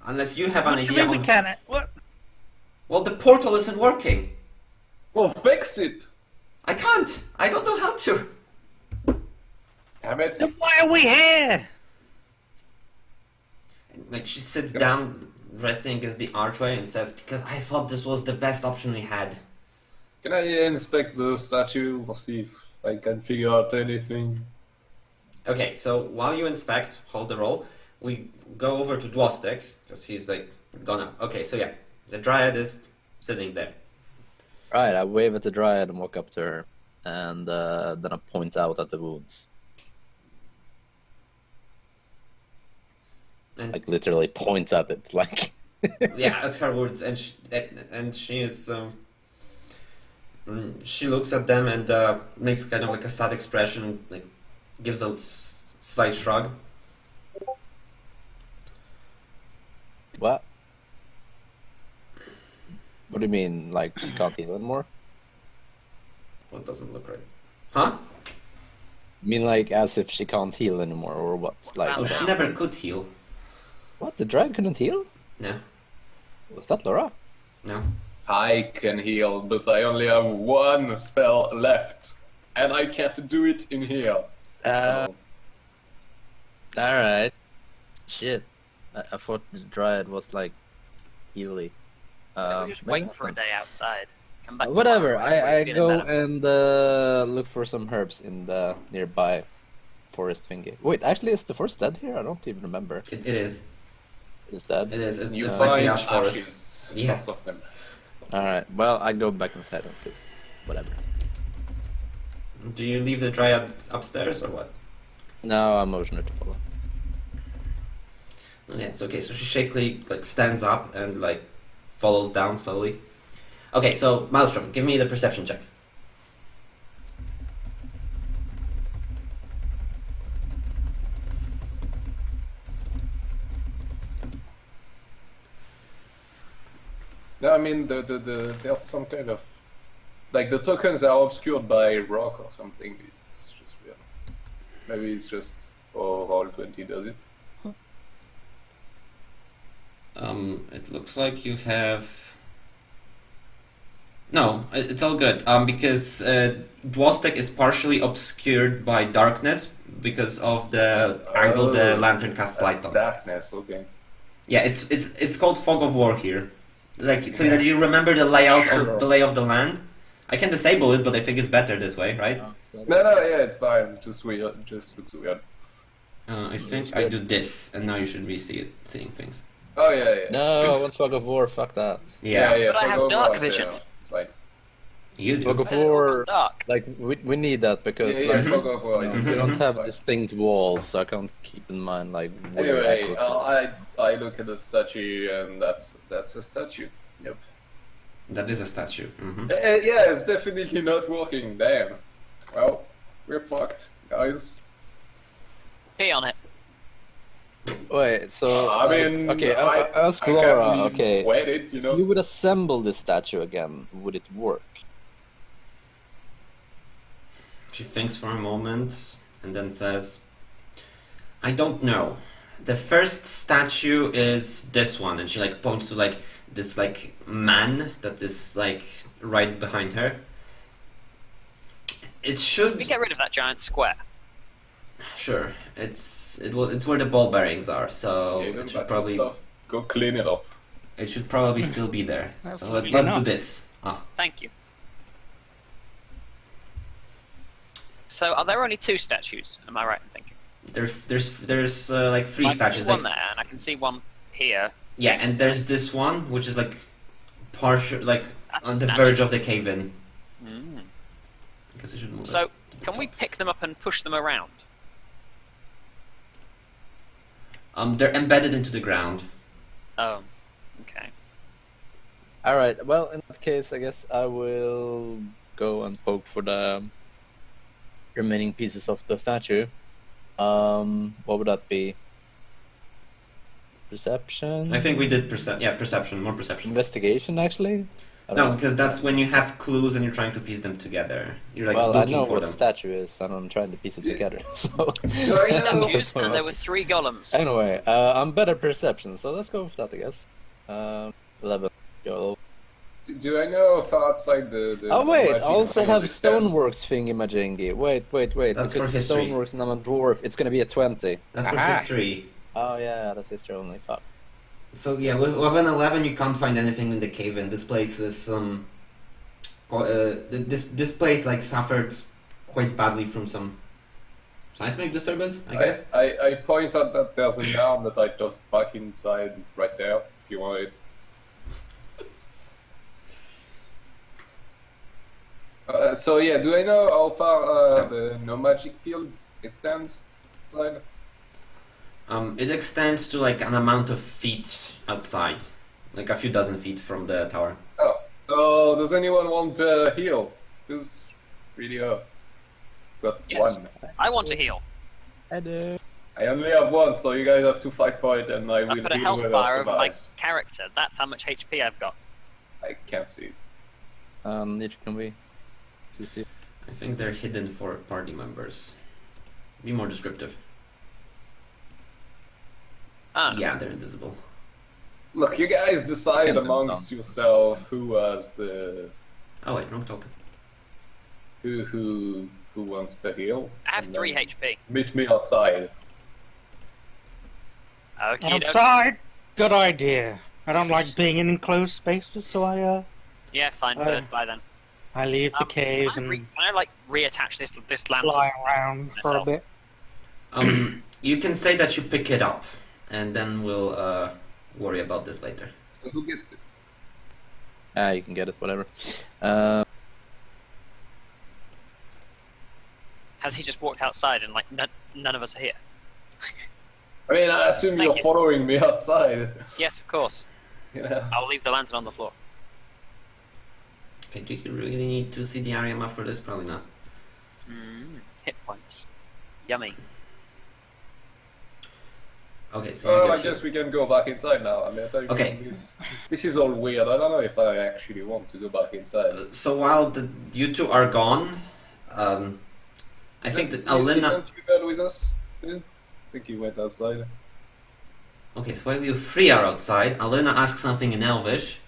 unless you have an What do you idea. mean we can't? What? Well, the portal isn't working. Well, fix it. I can't. I don't know how to. Damn it. Then why are we here? Like, she sits down, resting against the archway, and says, "Because I thought this was the best option we had." Can I inspect the statue or see if I can figure out anything? Okay, so while you inspect, hold the roll. We go over to Dwostek, because he's like gone up. Okay, so yeah, the dryad is sitting there. Right, I wave at the dryad and walk up to her, and then I point out at the wounds. And Like, literally point at it, like... yeah, at her words, and she is. She looks at them and makes kind of like a sad expression, like gives a slight shrug. What? What do you mean, like, she can't heal anymore? What doesn't look right? Huh? You mean, like, as if she can't heal anymore, or what? Like, Oh, Wow. she never could heal. what? The dryad couldn't heal? No, Was that Laura? no. I can heal, but I only have one spell left. And I can't do it in here. So, Alright. Shit. I thought the dryad was, like, healy. We're just maybe waiting not for a then. day outside. Come back Whatever, tomorrow, everybody's I feeling go better. and look for some herbs in the nearby forest thingy. Wait, actually, is the forest dead here? I don't even remember. It is. Is dead? It is. It's, you it's like find the ash forest. ashes. Yeah. Lots of them. Alright, well, I go back inside of this. Whatever. Do you leave the dryad upstairs or what? No, I'm motioned to follow. Yeah, it's okay. So she shakily like stands up and like follows down slowly. Okay, so Maelstrom, give me the perception check. No, I mean there's some kind of like the tokens are obscured by rock or something. It's just weird. Maybe it's just for Roll20 does it. It looks like you have. No, it's all good. Because Dwostek is partially obscured by darkness because of the angle the lantern casts light That's on. darkness, okay. Yeah, it's called Fog of War here. Like so that you remember the layout Sure. of the lay of the land. I can disable it, but I think it's better this way, right? No, yeah, it's fine. It's just weird. It just looks weird. I think I do this, and now you should be seeing things. Oh yeah. No, I want Fog of War, fuck that. Yeah, But I have Fog of dark War, vision. yeah, it's fine. you do. Fog of Why is it all War, dark? like, we need that because, Yeah, like, Fog of War. we yeah, don't it's have fine. distinct walls, so I can't keep in mind, like, where Anyway, actually it's I look at the statue and that's a statue. Yep. That is a statue. Yeah, it's definitely not working. Damn. Well, we're fucked, guys. Pee on it. Wait, so I mean, okay, I ask can Laura. Okay, wet it, you know. if you would assemble this statue again, would it work? She thinks for a moment and then says, I don't know. The first statue is this one, and she like points to like this like man that is like right behind her. It should We get rid of that giant square. sure. It's where the ball bearings are, so Okay, it should probably go clean it up. still be there. That's So easy let's do enough. this. Thank you. So, are there only 2 statues? Am I right in thinking? There's like 3 I can statues. see one Like, there, and I can see one here. yeah, and there's this one which is like partial, like That's on a the statue. verge of the cave in. Mm. I guess I should move it. So, can we pick them up and push them around? They're embedded into the ground. Oh, okay. All right. Well, in that case, I guess I will go and poke for the remaining pieces of the statue. What would that be? Perception? I think we did perception, more perception. Investigation, actually? I don't No, know. because that's when you have clues and you're trying to piece them together. You're like Well, I looking know for what them. the statue is, and I'm trying to piece it together. So Statues, and there were 3 golems. Anyway, I'm better perception, so let's go with that, I guess. 11. Go. Do I know if outside the Oh wait, I magic also field have it stands? Stoneworks thingy-majingy. Wait. That's because for history. Stoneworks and I'm a dwarf, it's gonna be a 20. That's for Aha. history. Oh yeah, that's history only. Fuck. So yeah, with an 11 you can't find anything in the cave in. This place is this place like suffered quite badly from some seismic disturbance, I guess. I point out that there's an arm that I tossed back inside right there, if you want it. So yeah, do I know how far the no magic field extends inside? It extends to like an amount of feet outside, like a few dozen feet from the tower. Oh, so does anyone want to heal? Because really, got Yes. one. I want to heal. I do. I only have one, so you guys have to fight for it, and I I will put a heal health whoever bar over my survives. character. That's how much HP I've got. I can't see it. Which can we? I think they're hidden for party members. Be more descriptive. Ah, Yeah, they're invisible. Look, you guys decide Can't amongst yourself who was the Oh wait, wrong token. who wants to heal. I have and 3 then HP. Meet me outside. Okay. Outside? Good idea. I don't like being in enclosed spaces, so Yeah, fine. Bird. Bye then. I leave the cave Can and I like reattach this lantern? fly around for a myself. bit. You can say that you pick it up, and then we'll worry about this later. So who gets it? You can get it, whatever. Has he just walked outside and like none of us are here? I mean, I assume Thank you're you. following me outside. Yes, of course. Yeah. I'll leave the lantern on the floor. Okay, do you really need to see the area map for this? Probably not. Hit points. Yummy. Okay, so you Well, I get here. guess we can go back inside now. I mean, I think Okay. this is all weird. I don't know if I actually want to go back inside. So while you two are gone, I think that Alina. Didn't you go with us? I think you went outside. Okay, so while you three are outside, Alina asks something in Elvish,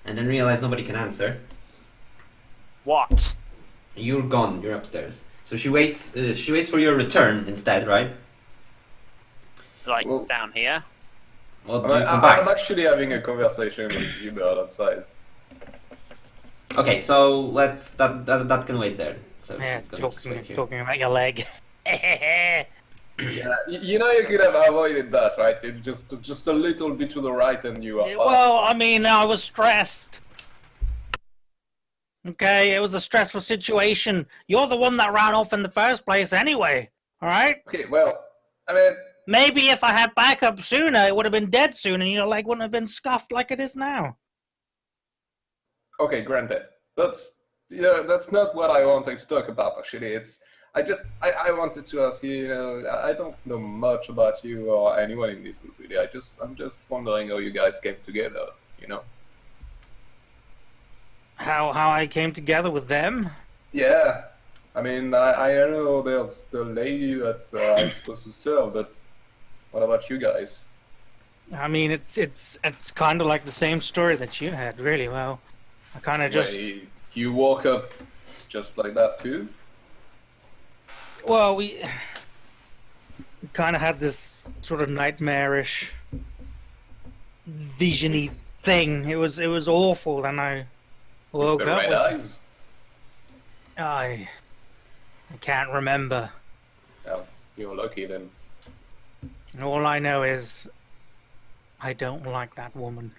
and then realize nobody can answer. What? You're gone. You're upstairs. So she waits. She waits for your return instead, right? Like Well- down here? Or do you come back? I'm actually having a conversation with you about outside. Okay, so let's that can wait there. So Yeah, she's gonna just wait here. talking about your leg. Yeah, you know you could have avoided that, right? It just a little bit to the right, and you are. Well, I mean, I was stressed. Okay, it was a stressful situation. You're the one that ran off in the first place anyway, alright? Okay, well, I mean, Maybe if I had backup sooner, it would have been dead soon and your leg wouldn't have been scuffed like it is now. okay, granted. That's not what I wanted to talk about. Actually, I wanted to ask you, I don't know much about you or anyone in this group really. I'm just wondering how you guys came together, How I came together with them? Yeah, I mean, I know there's the lady that I'm supposed to serve, but what about you guys? I mean, it's kind of like the same story that you had, really. Well, I kind of just... Wait, you woke up just like that too? Well, we kind of had this sort of nightmarish, visiony thing. It was awful, and I woke With the up red with... eyes? I can't remember. Oh, you're lucky then. All I know is I don't like that woman.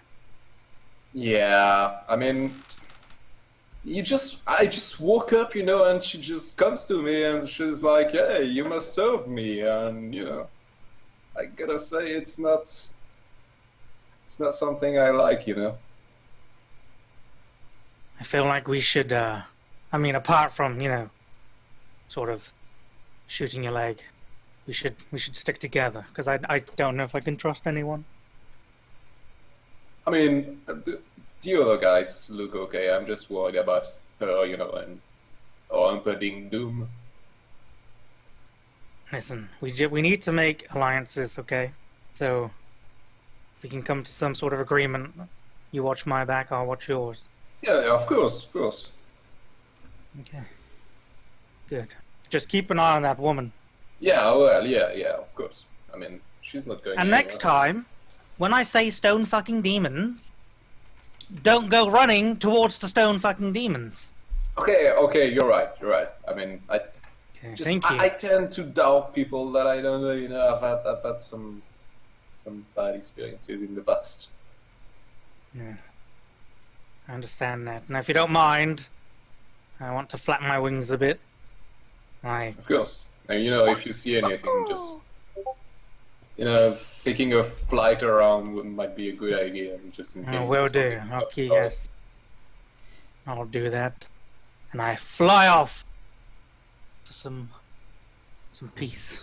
Yeah, I mean, I just woke up, and she just comes to me and she's like, "Hey, you must serve me," and I gotta say, it's not something I like. I feel like we should, I mean, apart from, sort of shooting your leg, we should stick together, because I don't know if I can trust anyone. I mean, the other guys look okay. I'm just worried about her, and our impending doom. Listen, we need to make alliances, okay? So, if we can come to some sort of agreement, you watch my back, I'll watch yours. Yeah, of course. Okay. Good. Just keep an eye on that woman. Yeah, well, yeah, of course. I mean, she's not going And anywhere. next time, when I say stone fucking demons, don't go running towards the stone fucking demons. Okay, you're right. I mean, Okay, thank you. I tend to doubt people that I don't know. I've had some bad experiences in the past. Yeah. I understand that. Now, if you don't mind, I want to flap my wings a bit. Of course. And if you see anything, just taking a flight around might be a good idea, just in case. Will do. something pops Okay, up. yes. I'll do that. And I fly off for some peace.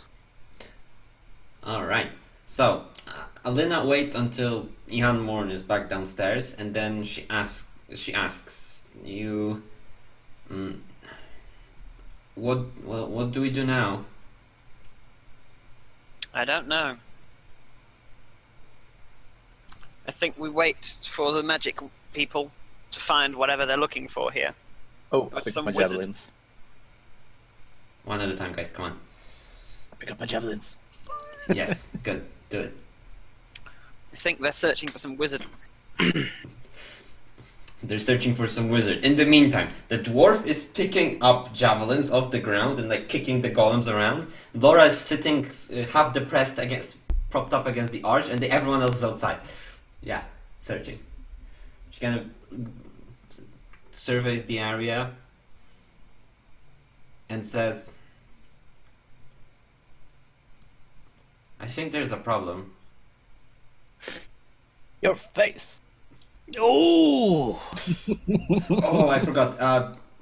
All right. So, Alina waits until Ihan Morn is back downstairs, and then she asks you, what do we do now? I don't know. I think we wait for the magic people to find whatever they're looking for here. Oh, I Or pick up some my wizard. javelins. One at a time, guys. Come on. I pick up my javelins. Yes, good. Do it. I think they're searching for some wizard. They're searching for some wizard. In the meantime, the dwarf is picking up javelins off the ground and kicking the golems around. Laura is sitting half depressed propped up against the arch, and everyone else is outside. Yeah, searching. She kind of surveys the area and says, "I think there's a problem." Your face. Oh! Oh, I forgot.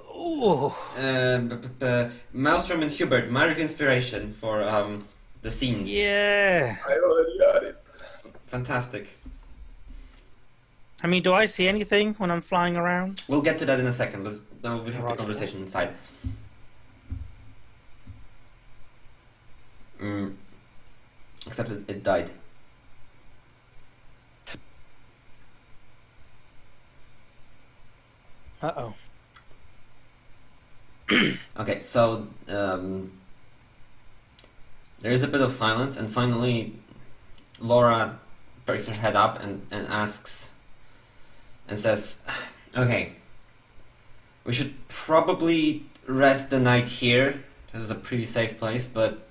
Oh! Maelstrom and Hubert, mark inspiration for the scene. Yeah. I already got it. Fantastic. I mean, do I see anything when I'm flying around? We'll get to that in a second. Now we have the Roger. conversation inside. Except it died. Uh-oh. Okay, so there is a bit of silence, and finally Laura perks her head up and asks and says, "Okay, we should probably rest the night here. This is a pretty safe place, but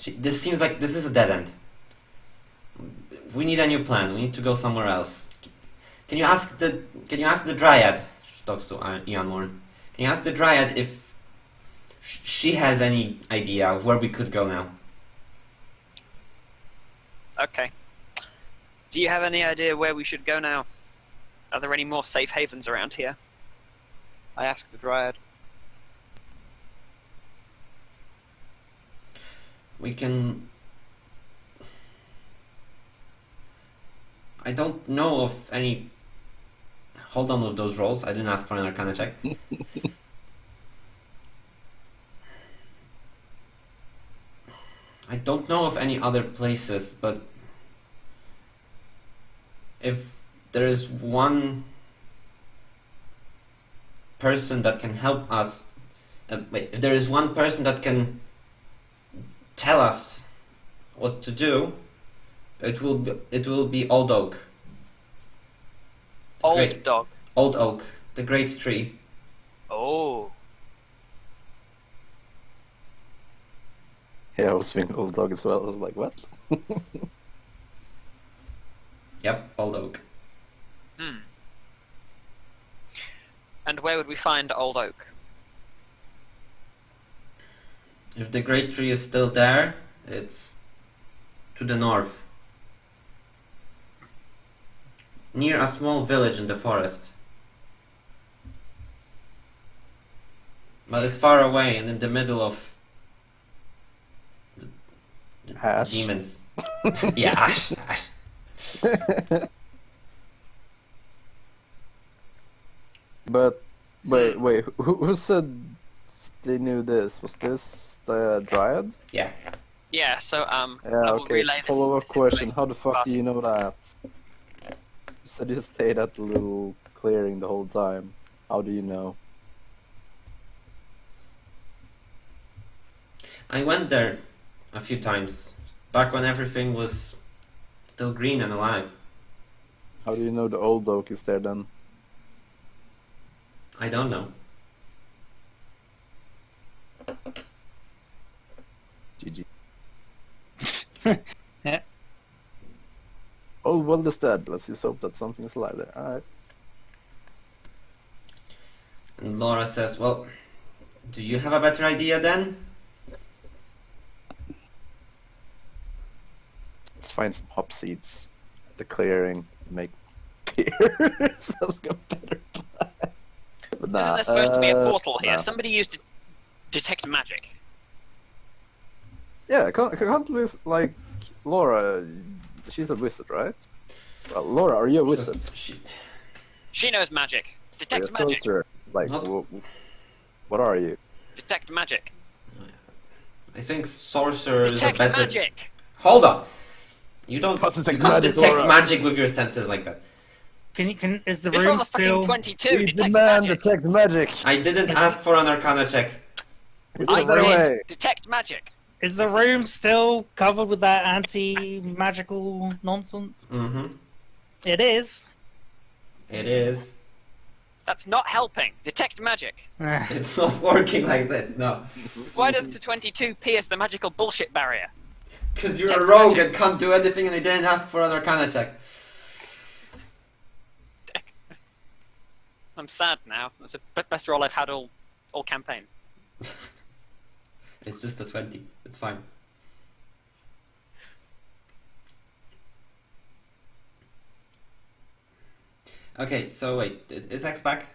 this seems like this is a dead end. We need a new plan. We need to go somewhere else. Can you ask the Dryad?" She talks to Ian Morn. Can you ask the Dryad if she has any idea of where we could go now? Okay. Do you have any idea where we should go now? Are there any more safe havens around here? I asked the Dryad. we can... I don't know of any... Hold on with those rolls, I didn't ask for an Arcana check. I don't know of any other places, but if there is one person that can help us, if there is one person that can tell us what to do, it will be Old Oak. Old Oak, the great tree. Oh. Yeah, I was thinking Old Dog as well. I was like, what? Yep, Old Oak. Hmm. And where would we find Old Oak? If the great tree is still there, it's to the north. Near a small village in the forest. But it's far away and in the middle of Ash. demons. Yeah, Ash. But wait, who said they knew this? Was this the Dryad? Yeah. Yeah, so Yeah, I will okay. relay this. Follow-up this question: information how the fuck about- do you know that? You said you stayed at the little clearing the whole time. How do you know? I went there a few times, back when everything was still green and alive. How do you know the Old Oak is there then? I don't know. GG. Yeah. Old world is dead. Let's just hope that something is alive there. Alright. And Laura says, well, do you have a better idea then? Let's find some hop seeds at the clearing and make beer. Sounds like a better plan. But nah, Isn't there supposed to be a portal here? nah. Somebody used detect magic. Yeah, can't list, like Laura. She's a wizard, right? Well, Laura, are you a wizard? She knows magic. Are you Detect a magic. sorcerer? Like, Not- what are you? Detect magic. I think sorcerer is a Detect better... magic. Hold on! You don't How's detect you can't magic, detect Laura? magic with your senses like that. Can is the Just roll room a fucking still? 22. We Detect demand magic. detect magic. I didn't ask for an Arcana check. We I put that did. away. Detect magic. Is the room still covered with that anti-magical nonsense? Mm-hmm. It is. It is. That's not helping. Detect magic. It's not working like this, no. Why does the 22 pierce the magical bullshit barrier? Because you're a Detect rogue magic. and can't do anything and I didn't ask for an Arcana check. I'm sad now. That's the best roll I've had all campaign. It's just a 20. It's fine. Okay, so wait, is X back?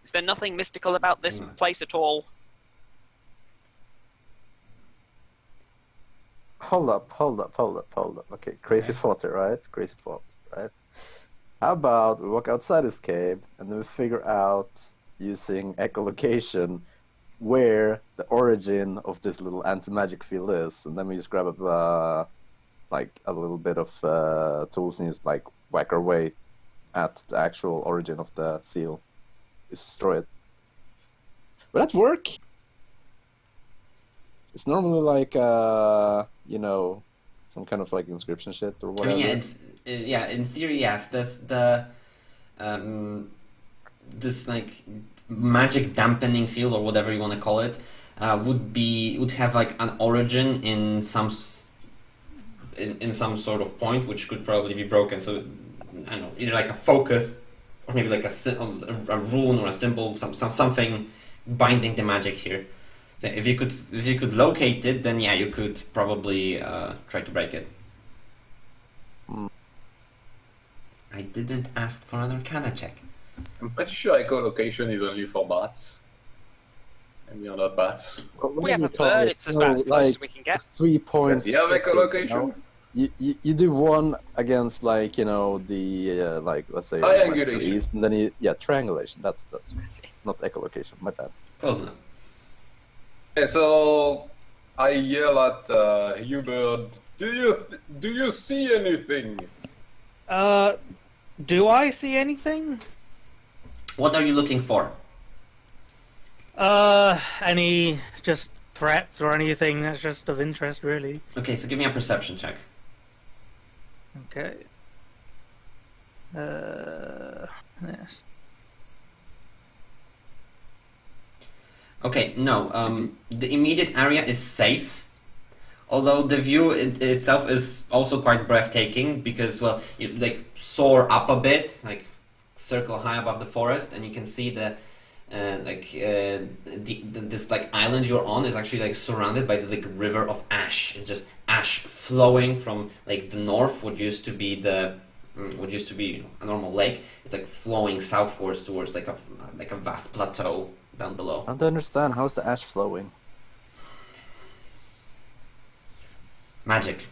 Is there nothing mystical about this place at all? Hold up. Okay, crazy thought here, right? Crazy thought, right? How about we walk outside this cave and then we figure out using echolocation where the origin of this little anti-magic field is, and then we just grab up like a little bit of tools and just like whack our way at the actual origin of the seal. Just destroy it. Will that work? It's normally like you know, some kind of like inscription shit or I whatever. mean, yeah, in theory, yes. That's the this like magic dampening field or whatever you want to call it would have like an origin in some in some sort of point which could probably be broken. So I don't know, either like a focus or maybe like a rune or a symbol, something binding the magic here. So if you could locate it, then yeah, you could probably try to break it. I didn't ask for an Arcana check. I'm pretty sure echolocation is only for bats. and you're not bats. We have a bird, it's about as close as we can get. 3 points. Does he have echolocation? You do one against like the like let's say west or east, and then triangulation. That's not echolocation. My bad. Close enough. Okay, so I yell at Hubert. Do you see anything? Do I see anything? What are you looking for? Any just threats or anything that's just of interest, really? Okay, so give me a perception check. Okay. Yes. Okay, no. The immediate area is safe, although the view itself is also quite breathtaking because, well, you like soar up a bit, like circle high above the forest, and you can see this like island you're on is actually like surrounded by this like river of ash. It's just ash flowing from like the north, what used to be a normal lake. It's like flowing southwards towards like a vast plateau down below. I don't understand. How's the ash flowing? Magic.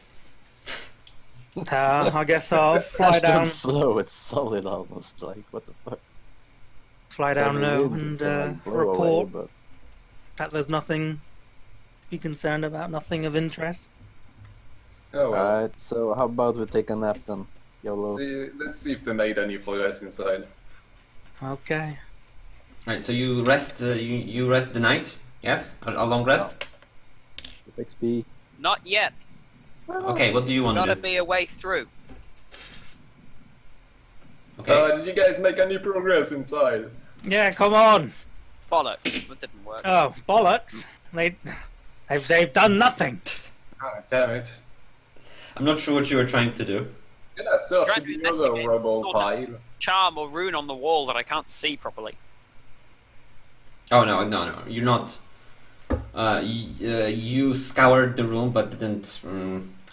I guess I'll fly Ash down. don't flow. It's solid almost. Like what the fuck? Fly down low Wind and can, like, blow report away, but... that there's nothing to be concerned about, nothing of interest. Oh well. Alright, so how about we take a nap then? YOLO. Let's see if they made any progress inside. Okay. Alright, so you rest. You rest the night. Yes, a long rest. XP. Not yet. Okay, what do you want to Gotta do? be a way through. Okay. So, did you guys make any progress inside? Yeah, come on. Bollocks. That didn't work. Oh, bollocks. They've done nothing. Ah, damn it. I'm not sure what you were trying to do. Can I search Trying to the investigate. other rubble Sort of. pile? Charm or rune on the wall that I can't see properly. Oh no! You're not. You scoured the room, but didn't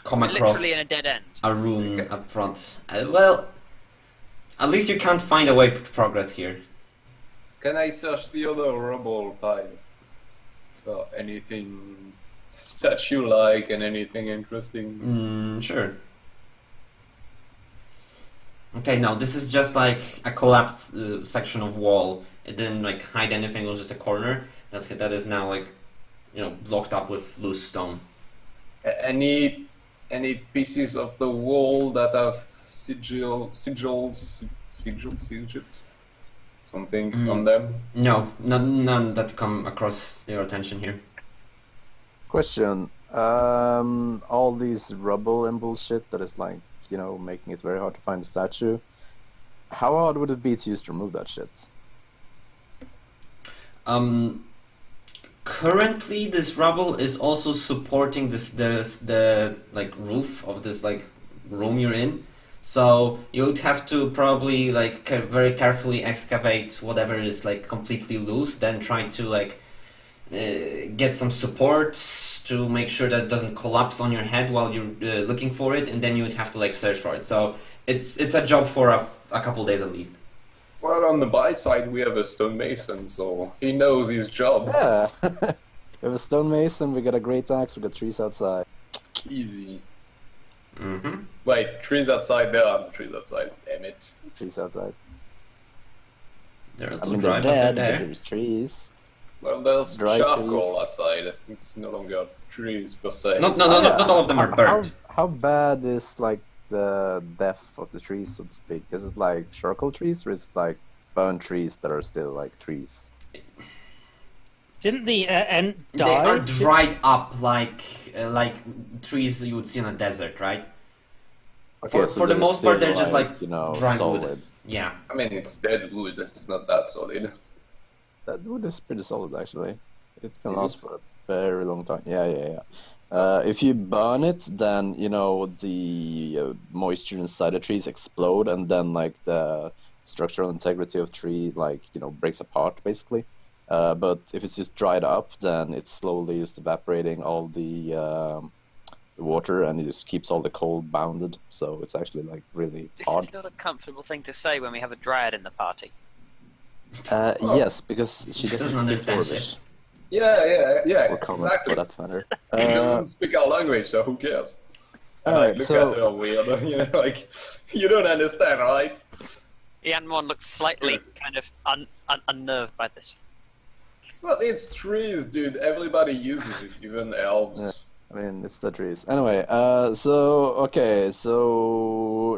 come across Literally in a dead end. a rune up front. Well, at least you can't find a way to progress here. Can I search the other rubble pile? So, anything statue-like and anything interesting? Sure. Okay, no, this is just like a collapsed section of wall. It didn't like hide anything. It was just a corner that is now like, blocked up with loose stone. Any pieces of the wall that have sigils, something on them? No, none that come across your attention here. Question. All these rubble and bullshit that is like, making it very hard to find the statue. How hard would it be to just remove that shit? Currently, this rubble is also supporting the like roof of this like room you're in. So you would have to probably like very carefully excavate whatever is like completely loose, then try to like get some support to make sure that it doesn't collapse on your head while you're looking for it, and then you would have to like search for it. So it's a job for a couple days at least. Well, on the buy side, we have a stonemason, so he knows his job. Yeah. We have a stonemason, we got a great axe, we got trees outside. Easy. Mm-hmm. Wait, trees outside? There are trees outside, damn it. Trees outside. They're a I little mean, dry, they're but they're dead, but there. there's trees. Well, there's Dry charcoal trees. outside. It's no longer trees per se. No, Oh, yeah. not all of them are burnt. How bad is like the death of the trees, so to speak? Is it like charcoal trees, or is it like burnt trees that are still like trees? Didn't the end They die? are dried up like trees you would see on a desert, right? Okay, For the they're most part, still, they're just like dry solid. wood. Yeah. I mean, it's dead wood. It's not that solid. That wood is pretty solid, actually. It can Is last it? for a very long time. Yeah. If you burn it, then the moisture inside the trees explode, and then like the structural integrity of tree breaks apart basically. But if it's just dried up, then it's slowly just evaporating all the water, and it just keeps all the cold bounded. So it's actually like really This hard. is not a comfortable thing to say when we have a dryad in the party. Yes, because she Doesn't understand shit. Yeah, or common exactly. for that matter. He doesn't speak our language, so who cares? And I Alright, look so at her weird, you know, like, you don't understand, right? Ianmon looks slightly kind of unnerved by this. Well, it's trees, dude. Everybody uses it, even elves. Yeah. I mean, it's the trees. Anyway, so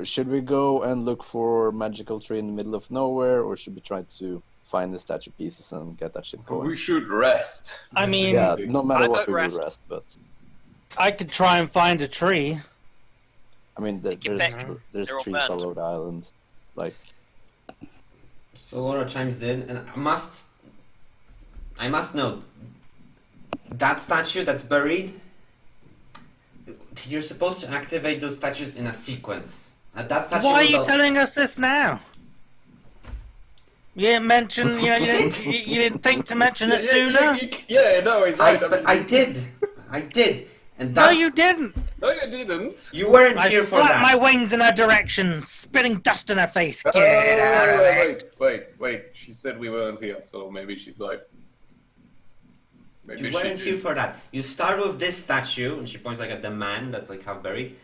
should we go and look for magical tree in the middle of nowhere, or should we try to find the statue pieces and get that shit going? We should rest. I mean, Yeah, no matter I what, vote we will rest. rest. But I could try and find a tree. I mean, can there's pick. there's They're all trees burned. all over the island. Like, So Laura chimes in, and I must know, that statue that's buried, you're supposed to activate those statues in a sequence. That statue Why are was you the- telling us this now? You didn't mention, you didn't think to mention it sooner? Yeah, no, he's right. But I did, and No, that's you didn't. No, you didn't. you weren't I here for flapped that. my wings in her direction, spitting dust in her face. Get out of it. Wait. She said we weren't here, so maybe she's right. Maybe You she weren't here did. for that. You start with this statue, and she points like at the man that's like half buried.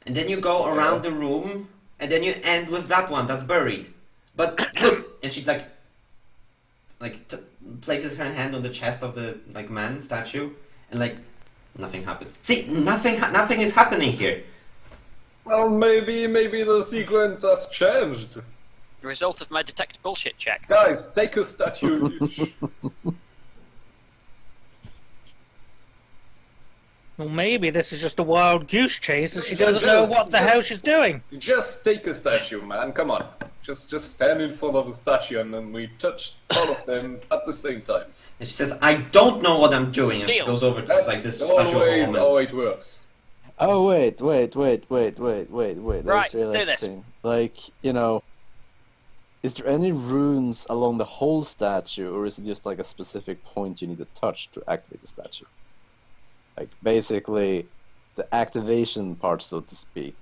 And then you go around the room, and then you end with that one that's buried. But look, and she places her hand on the chest of the like man statue, and like nothing happens. See, nothing is happening here. Well, maybe the sequence has changed. The result of my detect bullshit check. Guys, take a statue each. Well, maybe this is just a wild goose chase and she doesn't know what the hell she's doing. Just take a statue, man. Come on. Just stand in front of a statue and then we touch all of them at the same time. And she says, "I don't know what I'm doing," and she Deal. goes over to That's like this statue of a always woman. how it works. oh wait. Right, Let's let's do this. thing. Like, you know, is there any runes along the whole statue, or is it just like a specific point you need to touch to activate the statue? Like, basically, the activation part, so to speak.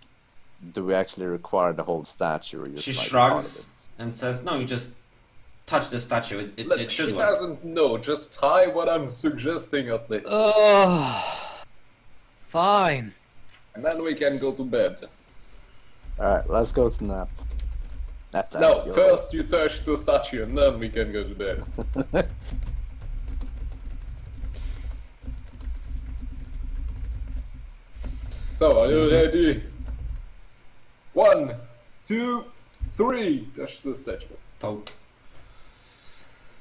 Do we actually require the whole statue, or just She like shrugs part and says, "No, you just touch the statue. Look, It she should work." doesn't know. Just try what I'm suggesting at least. Oh, fine. And then we can go to bed. of it? Alright, let's go to nap. Nap time. No, you're first you touch the statue and then we can go to bed. right. So, are you ready? 1, 2, 3. Touch the statue. Poke.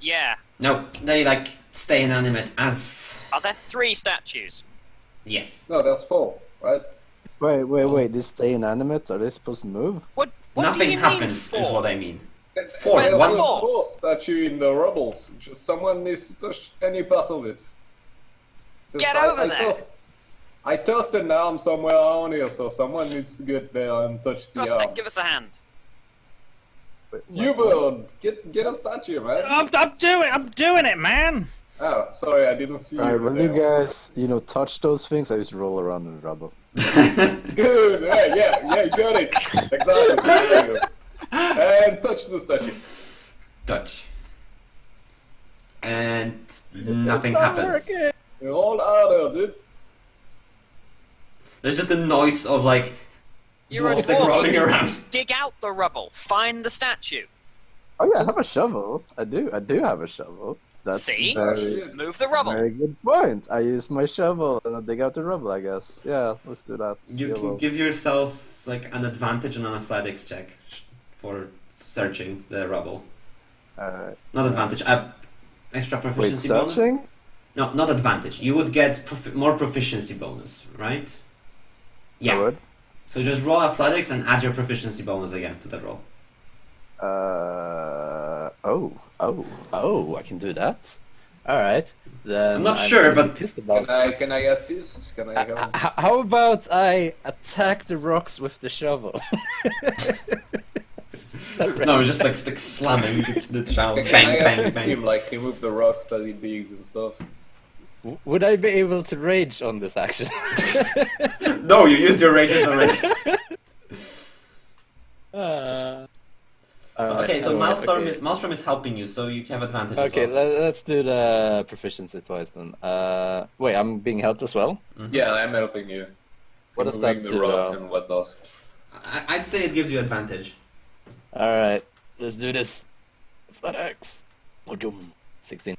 Yeah. No, they like stay inanimate as Are there 3 statues? yes. No, there's 4, right? Wait, they stay inanimate? Are they supposed to move? What do Nothing you happens mean is 4? what I mean. There's Where's a the 4? 4 statue in the rubbles. Just someone needs to touch any part of it. Just Get over there. I tossed an arm somewhere around here, so someone needs to get there and touch the Krustek, arm. give us a hand. Wait, You bird, get a statue, man. I'm doing it, man. Oh, sorry, I didn't see Alright, you. will you guys, touch those things? I just roll around in the rubble. Good, yeah, you got it. Exactly. There you go. And touch the statue. Touch. And nothing happens. You're all harder, dude. There's just a noise of like You're a Glowstick dwarf. rolling around. Dig out the rubble. Find the statue. Oh yeah, I have a shovel. I do have a shovel. That's See? Oh, very, shit. Move the rubble. very good point. I use my shovel and I dig out the rubble, I guess. Yeah, let's do that. You can give yourself like an advantage on an athletics check for searching the rubble. Alright. Not advantage, extra Wait, proficiency bonus. searching? No, not advantage. You would get more proficiency bonus, right? Yeah. I would. So just roll athletics and add your proficiency bonus again to that roll. Oh, I can do that. Alright. Then I'm not sure, really but- pissed about Can I assist? Can I help? How about I attack the rocks with the shovel? No, just like stick slamming to the shovel. Can Bang, I bang, assist him, bang. like remove the rocks that he digs and stuff? Would I be able to rage on this action? No, you used your rages already. Okay, so alright, Maelstrom is helping you, so you have advantage Okay, as well. let's do the proficiency twice then. Wait, I'm being helped as well? Yeah, I'm helping you. What does that Moving do? the rocks and whatnot. I'd say it gives you advantage. Alright, let's do this. Flat Axe. 16.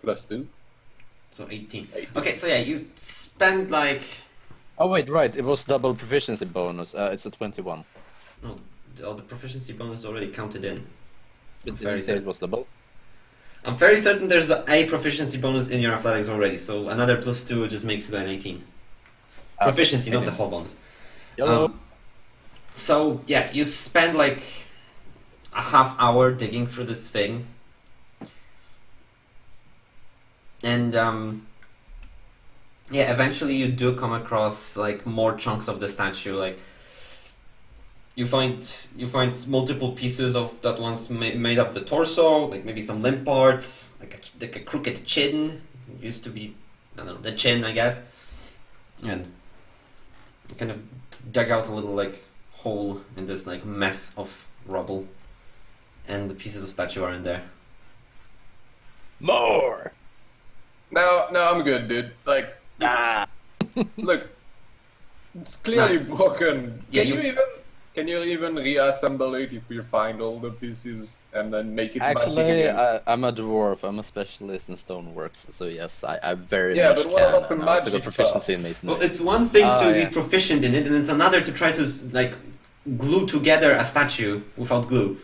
+2. So 18. 18. Okay, so yeah, you spend like... Oh wait, right, it was double proficiency bonus. It's a 21. No, the proficiency bonus is already counted in. Did Very you say good. it was double? I'm very certain there's a proficiency bonus in your athletics already, so another +2 just makes it an 18. Proficiency, not the whole bonus. Yellow. So yeah, you spend like a half hour digging through this thing, and yeah, eventually you do come across like more chunks of the statue. Like you find multiple pieces of that once made up the torso, like maybe some limb parts, like a crooked chin. It used to be, I don't know, the chin, I guess, and you kind of dug out a little like hole in this like mess of rubble, and the pieces of statue are in there. More! No, I'm good, dude. Like, look, it's clearly broken. Yeah, Can you even reassemble it if you find all the pieces and then make it magic Actually, again? I'm a dwarf. I'm a specialist in stoneworks, so yes, I very Yeah, much but what can. about the And I also got magic proficiency in masonry. Well, it's one thing to be yeah. proficient in it, and it's another to try to like glue together a statue without glue.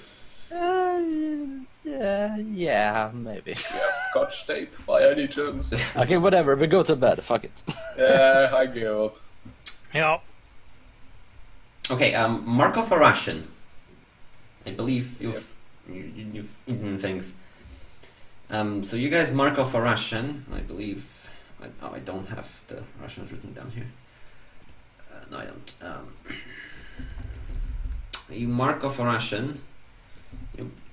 Yeah, maybe. You have scotch tape by any chance? Okay, whatever. We go to bed. Fuck it. Yeah, I give up. Yeah. Okay, mark off a ration. I believe you've eaten things. So you guys mark off a ration. I believe. I don't have the rations written down here. No, I don't. You mark off a ration.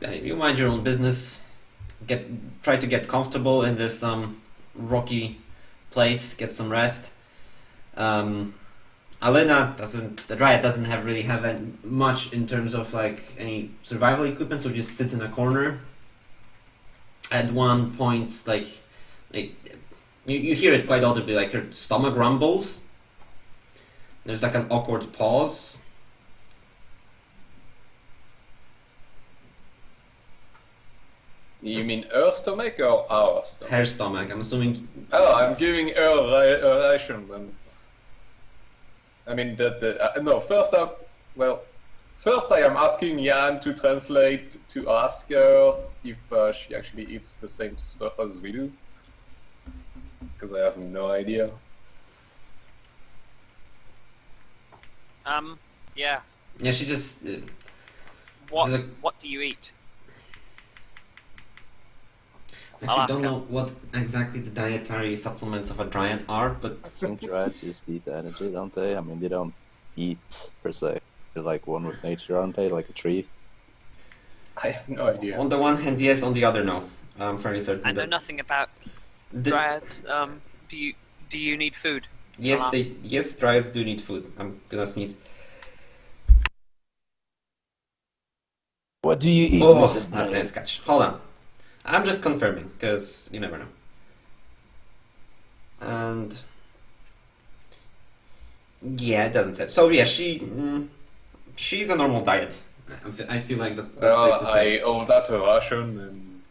You mind your own business. Try to get comfortable in this rocky place. Get some rest. Alena the dryad doesn't really have much in terms of like any survival equipment, so just sits in a corner. At one point, like you hear it quite audibly, like her stomach rumbles. There's like an awkward pause. You mean her stomach or our stomach? Her stomach. I'm assuming. Oh, I'm giving her a ration then. I mean, no, first I am asking Jan to translate to ask her if she actually eats the same stuff as we do. Because I have no idea. Yeah. Yeah, she just. What Like- what do you eat? I I'll actually don't ask know what exactly the dietary supplements of a dryad are, but I think dryads just eat energy, don't they? I mean, they don't eat per se. They're like one with nature, aren't they? Like a tree. I have no idea. on the one hand, yes. On the other, no. I'm fairly certain. I know that nothing about dryads. Do you need food? Yes, dryads do need food. I'm gonna sneeze. What do you eat? Oh, Mr. that's a Dryad? nice catch. Hold on. I'm just confirming, because you never know. And... yeah, it doesn't say. So yeah, she's a normal diet. I feel like that's safe to say. I hold out a ration and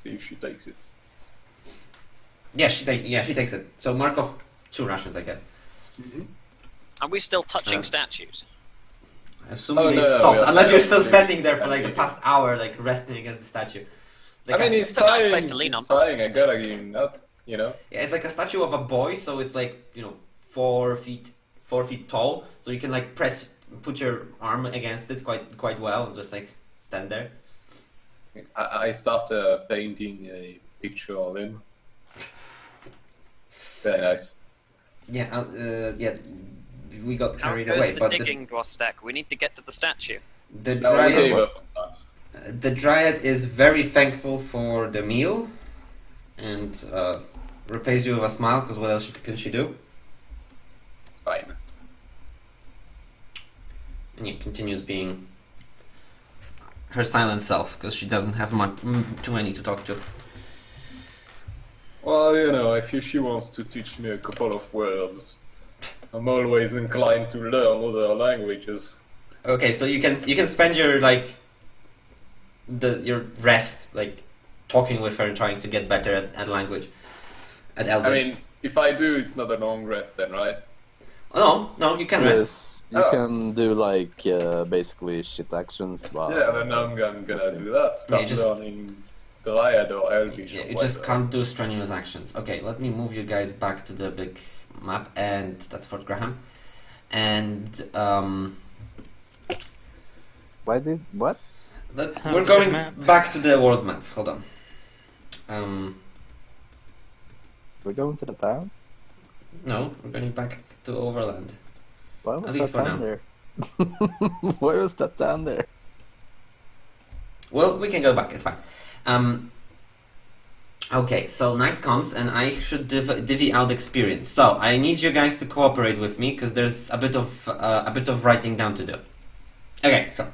see if she takes it. Yeah, she takes it. So mark off 2 rations, I guess. Are we still touching Uh, statues? I assume Oh, they no, stopped, we are unless you're not still touching standing there for like the it. past hour, like resting against the statue. It's like I mean, he's It's a nice trying, place to lean on. he's trying, I gotta give him that, you know? yeah, it's like a statue of a boy, so it's like 4 feet tall, so you can like put your arm against it quite well and just like stand there. I start painting a picture of him. Very nice. Yeah, we got How carried goes away, the but digging, Dwostek? We need to get to the statue. the No, we gave dryad, up on that. the dryad is very thankful for the meal, and repays you with a smile. Because what else can she do? It's fine. And he continues being her silent self, because she doesn't have too many to talk to. Well, you know, if she wants to teach me a couple of words, I'm always inclined to learn other languages. Okay, so you can spend your your rest talking with her and trying to get better at language, at Elvish. I mean, if I do, it's not a long rest then, right? Oh, no, you can rest. Yes, you can do basically shit actions. While, Yeah, then I'm gonna do that. Start learning Dryad or Elvish. Yeah, you just can't do strenuous actions. Okay, let me move you guys back to the big map, and that's Fort Graham. And what? We're going back to the world map. Hold on. We're going to the town? No, we're going back to Overland. Why was At least that for down now. there? Why was that down there? Well, we can go back. It's fine. Okay, so night comes, and I should divvy out experience. So I need you guys to cooperate with me, because there's a bit of writing down to do. Okay, so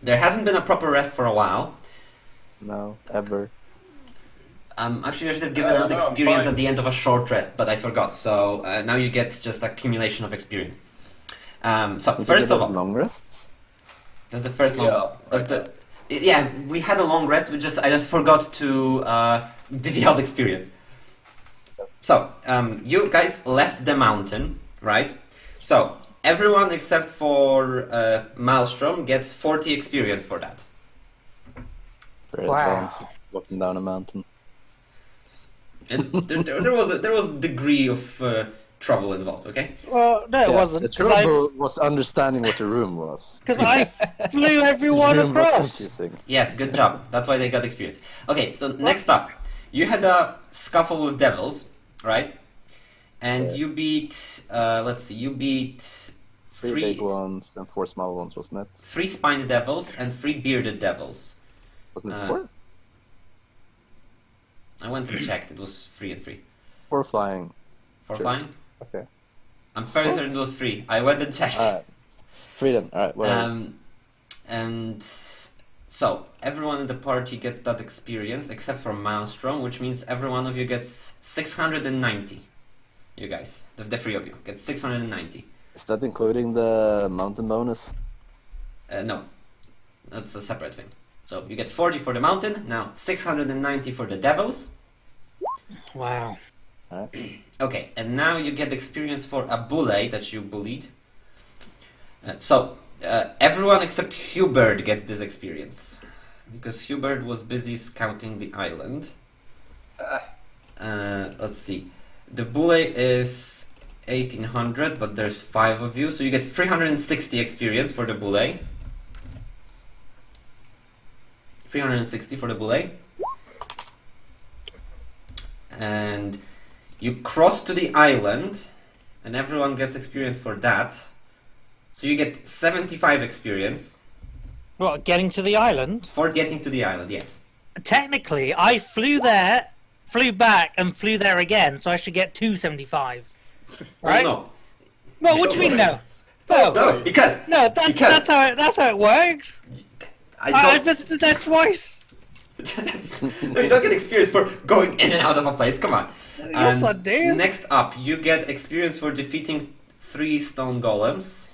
there hasn't been a proper rest for a while. No, ever. Actually, I should have given out experience at the end of a short rest, but I forgot. So now you get just accumulation of experience. So first of all, long rests. That's the first long. Yeah, we had a long rest. I just forgot to divvy out experience. So you guys left the mountain, right? So everyone except for Maelstrom gets 40 experience for that. Very Wow. advanced, walking down a mountain. And there was a degree of trouble involved. Okay. Well, no, it wasn't. The trouble was understanding what the room was. Because I flew everyone The room was across. confusing. Yes, good job. That's why they got experience. Okay, so next up, you had a scuffle with devils, right? And you beat. Let's see, you beat Three big ones and 4 small ones, wasn't it? 3 spined devils and 3 bearded devils. Wasn't it 4? I went and checked. It was 3 and 3. 4 flying. 4 Sure. flying? Okay. I'm fairly certain it was 3. I went and checked. Alright. 3 then. Alright, whatever. And so everyone in the party gets that experience except for Maelstrom, which means every one of you gets 690. You guys, the 3 of you, get 690. Is that including the mountain bonus? No, that's a separate thing. So you get 40 for the mountain, now 690 for the devils. Wow. Okay, and now you get experience for a bulle that you bullied. So everyone except Hubert gets this experience, because Hubert was busy scouting the island. Let's see. The bulle is 1800, but there's 5 of you, so you get 360 experience for the bulle. 360 for the bulle. And you cross to the island, and everyone gets experience for that. So you get 75 experience. What, getting to the island? For getting to the island, yes. Technically, I flew there, flew back, and flew there again, so I should get 2 75s. Right? No. Well, what do you mean no? No, because... No, that's how it works. I visited there twice. No, you don't get experience for going in and out of a place, come on. Yes, I do. Next up, you get experience for defeating 3 stone golems.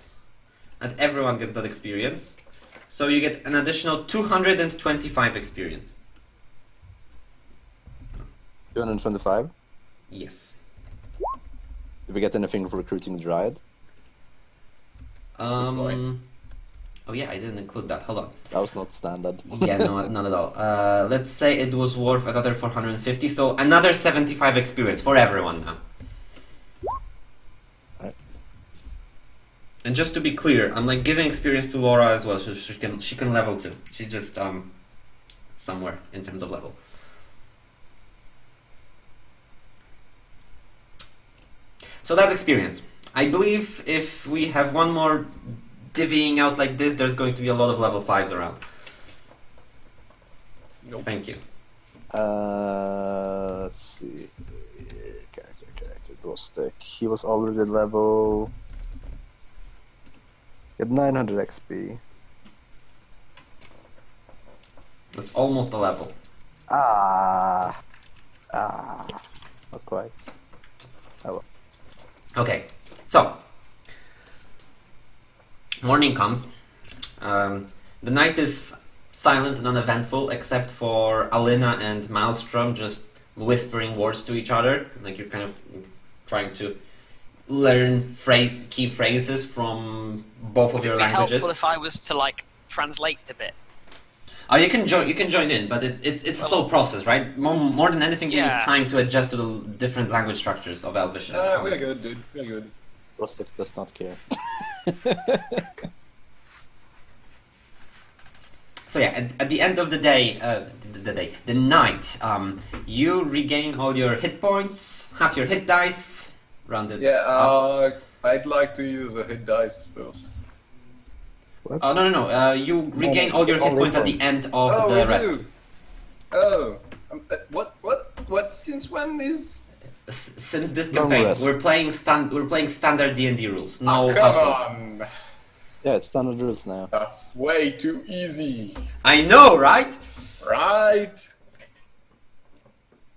And everyone gets that experience. So you get an additional 225 experience. 225? Yes. Did we get anything for recruiting the Dryad? Oh yeah, I didn't include that. Hold on. That was not standard. Yeah, no, not at all. Let's say it was worth another 450, so another 75 experience for everyone now. Right. And just to be clear, I'm like giving experience to Laura as well, so she can level too. She's just somewhere in terms of level. So that's experience. I believe if we have one more divvying out like this, there's going to be a lot of level 5s around. Nope. Thank you. Let's see. Character, Grostek. He was already level Get 900 XP. That's almost a level. Not quite. Oh well. Okay, so morning comes. The night is silent and uneventful, except for Alina and Maelstrom just whispering words to each other. Like you're kind of trying to learn key phrases from both of your It'd be languages. helpful if I was to like translate a bit. Oh, you can join in, but it's a slow process, right? More than anything, you need time to adjust to the different language structures of Elvish. We're good, dude. We're good. Rostic does not care. So yeah, at the end of the day, the night, you regain all your hit points, half your hit dice, rounded up. I'd like to use a hit dice first. What? Oh no! You regain all your hit only points at the end of the rest. Do. Oh, what? Since when is? Since this Long campaign, rest. we're playing standard D&D rules. No Come house rules. on! Yeah, it's standard rules now. That's way too easy. I know, right? Right?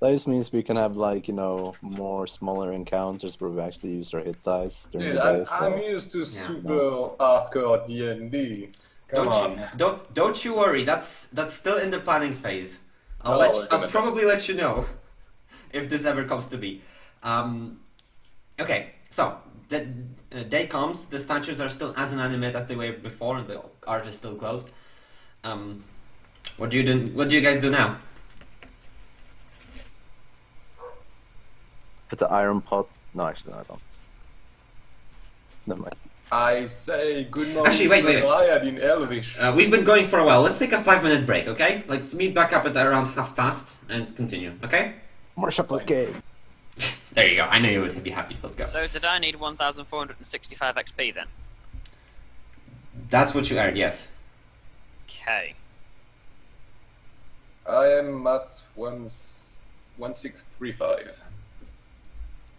This means we can have like, more smaller encounters where we actually use our hit dice during Dude, the day. I'm used to super hardcore D&D. Come on. Don't you worry. That's still in the planning phase. I'll probably let you know if this ever comes to be. Okay, so the day comes. The statues are still as inanimate as they were before, and the art is still closed. What do you do? What do you guys do now? Put the iron pot. No, actually, no, I don't. Never mind. I say good morning. Actually, wait. Riot in Elvish. We've been going for a while. Let's take a 5-minute break, okay? Let's meet back up at around past and continue, okay? More chocolate cake. There you go. I know you would be happy. Let's go. So did I need 1,465 XP then? That's what you earned, yes. Okay. I am at 1635.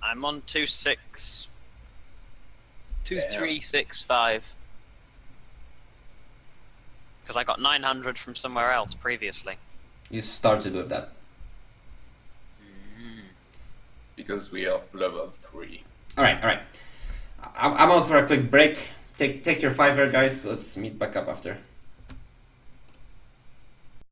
I'm on 2365. Because I got 900 from somewhere else previously. You started with that. Because we are level 3. Alright. I'm out for a quick break. Take your 5 guys. Let's meet back up after.